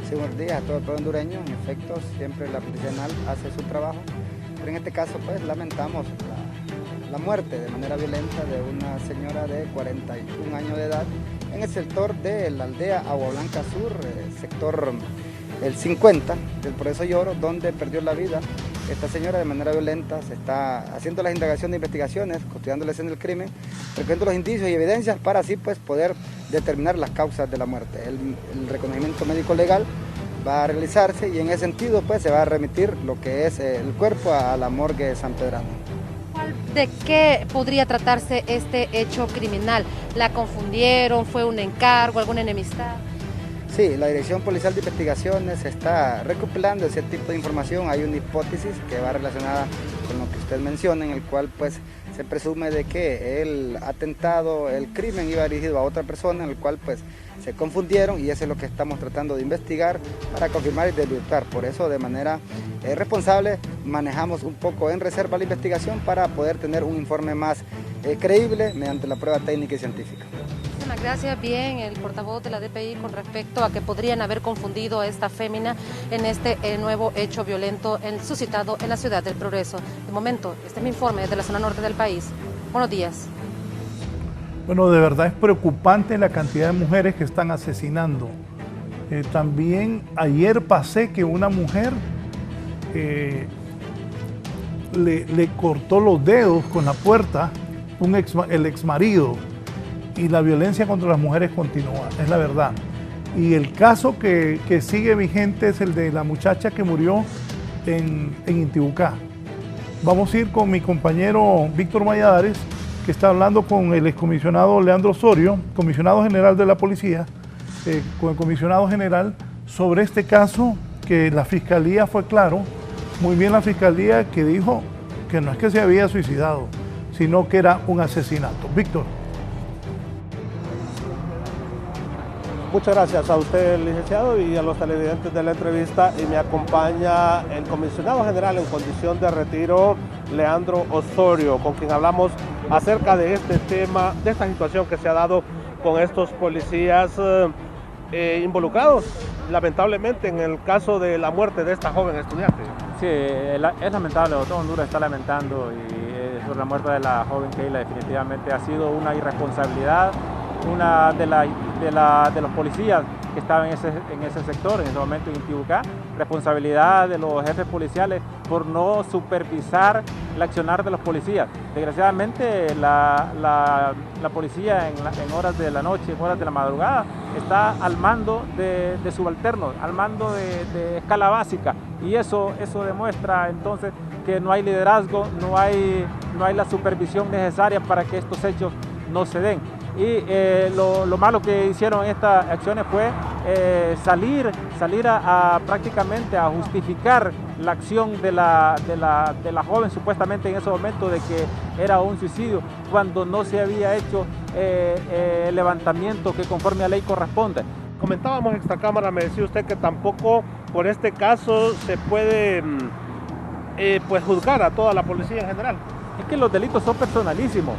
Sí, buenos días a todo el pueblo hondureño. En efecto, siempre la Policía Nacional hace su trabajo, pero en este caso pues lamentamos la muerte de manera violenta de una señora de 41 años de edad en el sector de la aldea Agua Blanca Sur, sector el 50 del Progreso Lloro, donde perdió la vida esta señora de manera violenta. Se está haciendo las indagaciones de investigaciones, custodiando la escena del crimen, recogiendo los indicios y evidencias para así pues poder determinar las causas de la muerte. El reconocimiento médico legal va a realizarse y en ese sentido pues se va a remitir lo que es el cuerpo a la morgue de San Pedrano. ¿De qué podría tratarse este hecho criminal? ¿La confundieron? ¿Fue un encargo? ¿Alguna enemistad? Sí, la Dirección Policial de Investigaciones está recopilando ese tipo de información. Hay una hipótesis que va relacionada con lo que usted menciona, en el cual pues se presume de que el atentado, el crimen iba dirigido a otra persona, en el cual pues se confundieron, y eso es lo que estamos tratando de investigar para confirmar y desvirtuar. Por eso, de manera responsable, manejamos un poco en reserva la investigación para poder tener un informe más creíble mediante la prueba técnica y científica. Muchísimas gracias. Bien, el portavoz de la DPI con respecto a que podrían haber confundido a esta fémina en este nuevo hecho violento suscitado en la ciudad del Progreso. De momento, este es mi informe desde la zona norte del país. Buenos días. Bueno, de verdad es preocupante la cantidad de mujeres que están asesinando. También ayer pasé que una mujer le cortó los dedos con la puerta, el exmarido, y la violencia contra las mujeres continúa, es la verdad. Y el caso que sigue vigente es el de la muchacha que murió en Intibucá. Vamos a ir con mi compañero Víctor Valladares, que está hablando con el excomisionado Leandro Osorio, comisionado general de la policía, con el comisionado general sobre este caso, que la fiscalía fue claro, muy bien la fiscalía, que dijo que no es que se había suicidado, sino que era un asesinato. Víctor. Muchas gracias a usted, licenciado, y a los televidentes de la entrevista. Y me acompaña el comisionado general en condición de retiro, Leandro Osorio, con quien hablamos acerca de este tema, de esta situación que se ha dado con estos policías involucrados, lamentablemente, en el caso de la muerte de esta joven estudiante. Sí, es lamentable, todo Honduras está lamentando, y sobre la muerte de la joven Keila. Definitivamente ha sido una irresponsabilidad, una de los policías que estaban en ese sector, en ese momento en Intibucá, responsabilidad de los jefes policiales por no supervisar el accionar de los policías. Desgraciadamente la policía en horas de la noche, en horas de la madrugada, está al mando de subalternos, al mando de escala básica, y eso demuestra entonces que no hay liderazgo, no hay la supervisión necesaria para que estos hechos no se den. Y lo malo que hicieron estas acciones fue salir a prácticamente a justificar la acción de la joven supuestamente en ese momento de que era un suicidio, cuando no se había hecho el levantamiento que conforme a ley corresponde. Comentábamos extra cámara, me decía usted que tampoco por este caso se puede pues juzgar a toda la policía en general. Es que los delitos son personalísimos.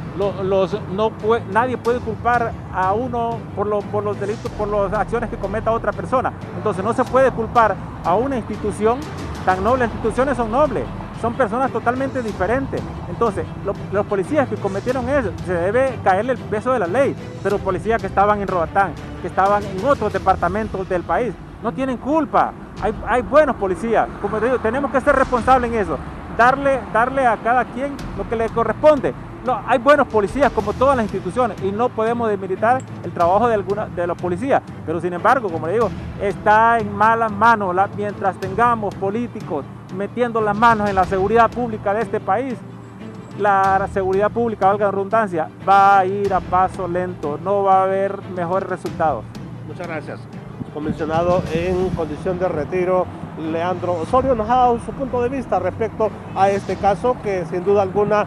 Nadie puede culpar a uno por los delitos, por las acciones que cometa otra persona. Entonces no se puede culpar a una institución tan noble. Las instituciones son nobles, son personas totalmente diferentes. Entonces los policías que cometieron eso, se debe caerle el peso de la ley. Pero policías que estaban en Roatán, que estaban en otros departamentos del país, no tienen culpa. Hay buenos policías. Como te digo, tenemos que ser responsables en eso. Darle a cada quien lo que le corresponde. No, hay buenos policías como todas las instituciones y no podemos desmilitar el trabajo de los policías, pero sin embargo, como le digo, está en malas manos. Mientras tengamos políticos metiendo las manos en la seguridad pública de este país, la seguridad pública, valga la redundancia, va a ir a paso lento, no va a haber mejores resultados. Muchas gracias. Comisionado en condición de retiro, Leandro Osorio, nos ha dado su punto de vista respecto a este caso que sin duda alguna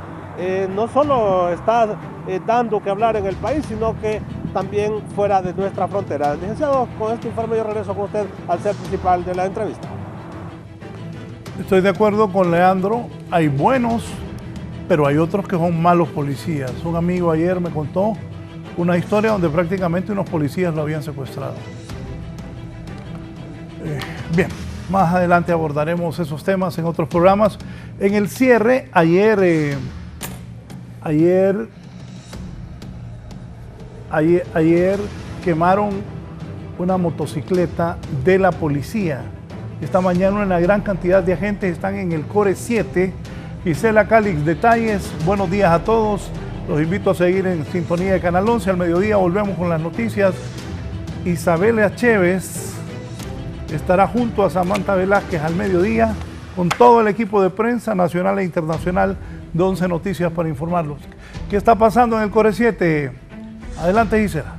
no solo está dando que hablar en el país, sino que también fuera de nuestra frontera. Licenciado, con este informe yo regreso con usted al set principal de la entrevista. Estoy de acuerdo con Leandro, hay buenos, pero hay otros que son malos policías. Un amigo ayer me contó una historia donde prácticamente unos policías lo habían secuestrado. Bien, más adelante abordaremos esos temas en otros programas. En el cierre, ayer quemaron una motocicleta de la policía. Esta mañana una gran cantidad de agentes están en el Core 7. Gisela Calix, detalles. Buenos días a todos. Los invito a seguir en sintonía de Canal 11. Al mediodía volvemos con las noticias. Isabela Chévez estará junto a Samantha Velázquez al mediodía con todo el equipo de prensa nacional e internacional de 11 Noticias para informarlos. ¿Qué está pasando en el Core 7? Adelante, Gisela.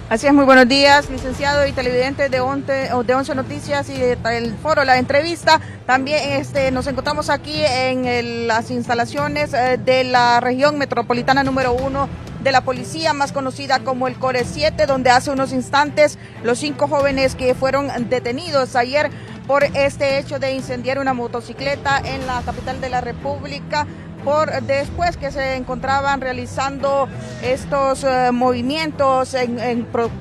Así es, muy buenos días, licenciado y televidentes de 11 Noticias y del foro La Entrevista. También nos encontramos aquí en las instalaciones de la región metropolitana número 1 de la policía, más conocida como el Core 7, donde hace unos instantes los 5 jóvenes que fueron detenidos ayer por este hecho de incendiar una motocicleta en la capital de la República, después que se encontraban realizando estos movimientos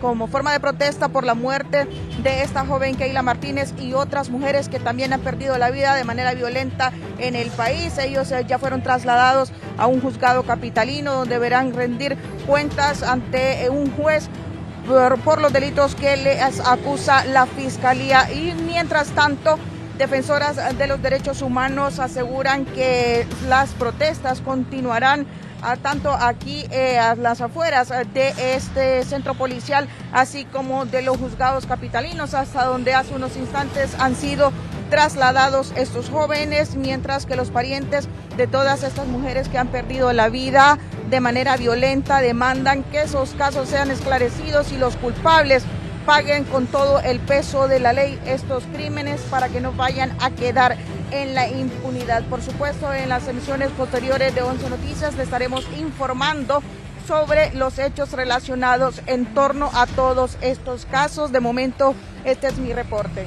como forma de protesta por la muerte de esta joven Keila Martínez y otras mujeres que también han perdido la vida de manera violenta en el país. Ellos ya fueron trasladados a un juzgado capitalino donde deberán rendir cuentas ante un juez por los delitos que les acusa la Fiscalía. Y mientras tanto, defensoras de los derechos humanos aseguran que las protestas continuarán tanto aquí a las afueras de este centro policial, así como de los juzgados capitalinos, hasta donde hace unos instantes han sido trasladados estos jóvenes, mientras que los parientes de todas estas mujeres que han perdido la vida de manera violenta demandan que esos casos sean esclarecidos y los culpables paguen con todo el peso de la ley estos crímenes para que no vayan a quedar en la impunidad. Por supuesto, en las emisiones posteriores de 11 Noticias le estaremos informando sobre los hechos relacionados en torno a todos estos casos. De momento, este es mi reporte.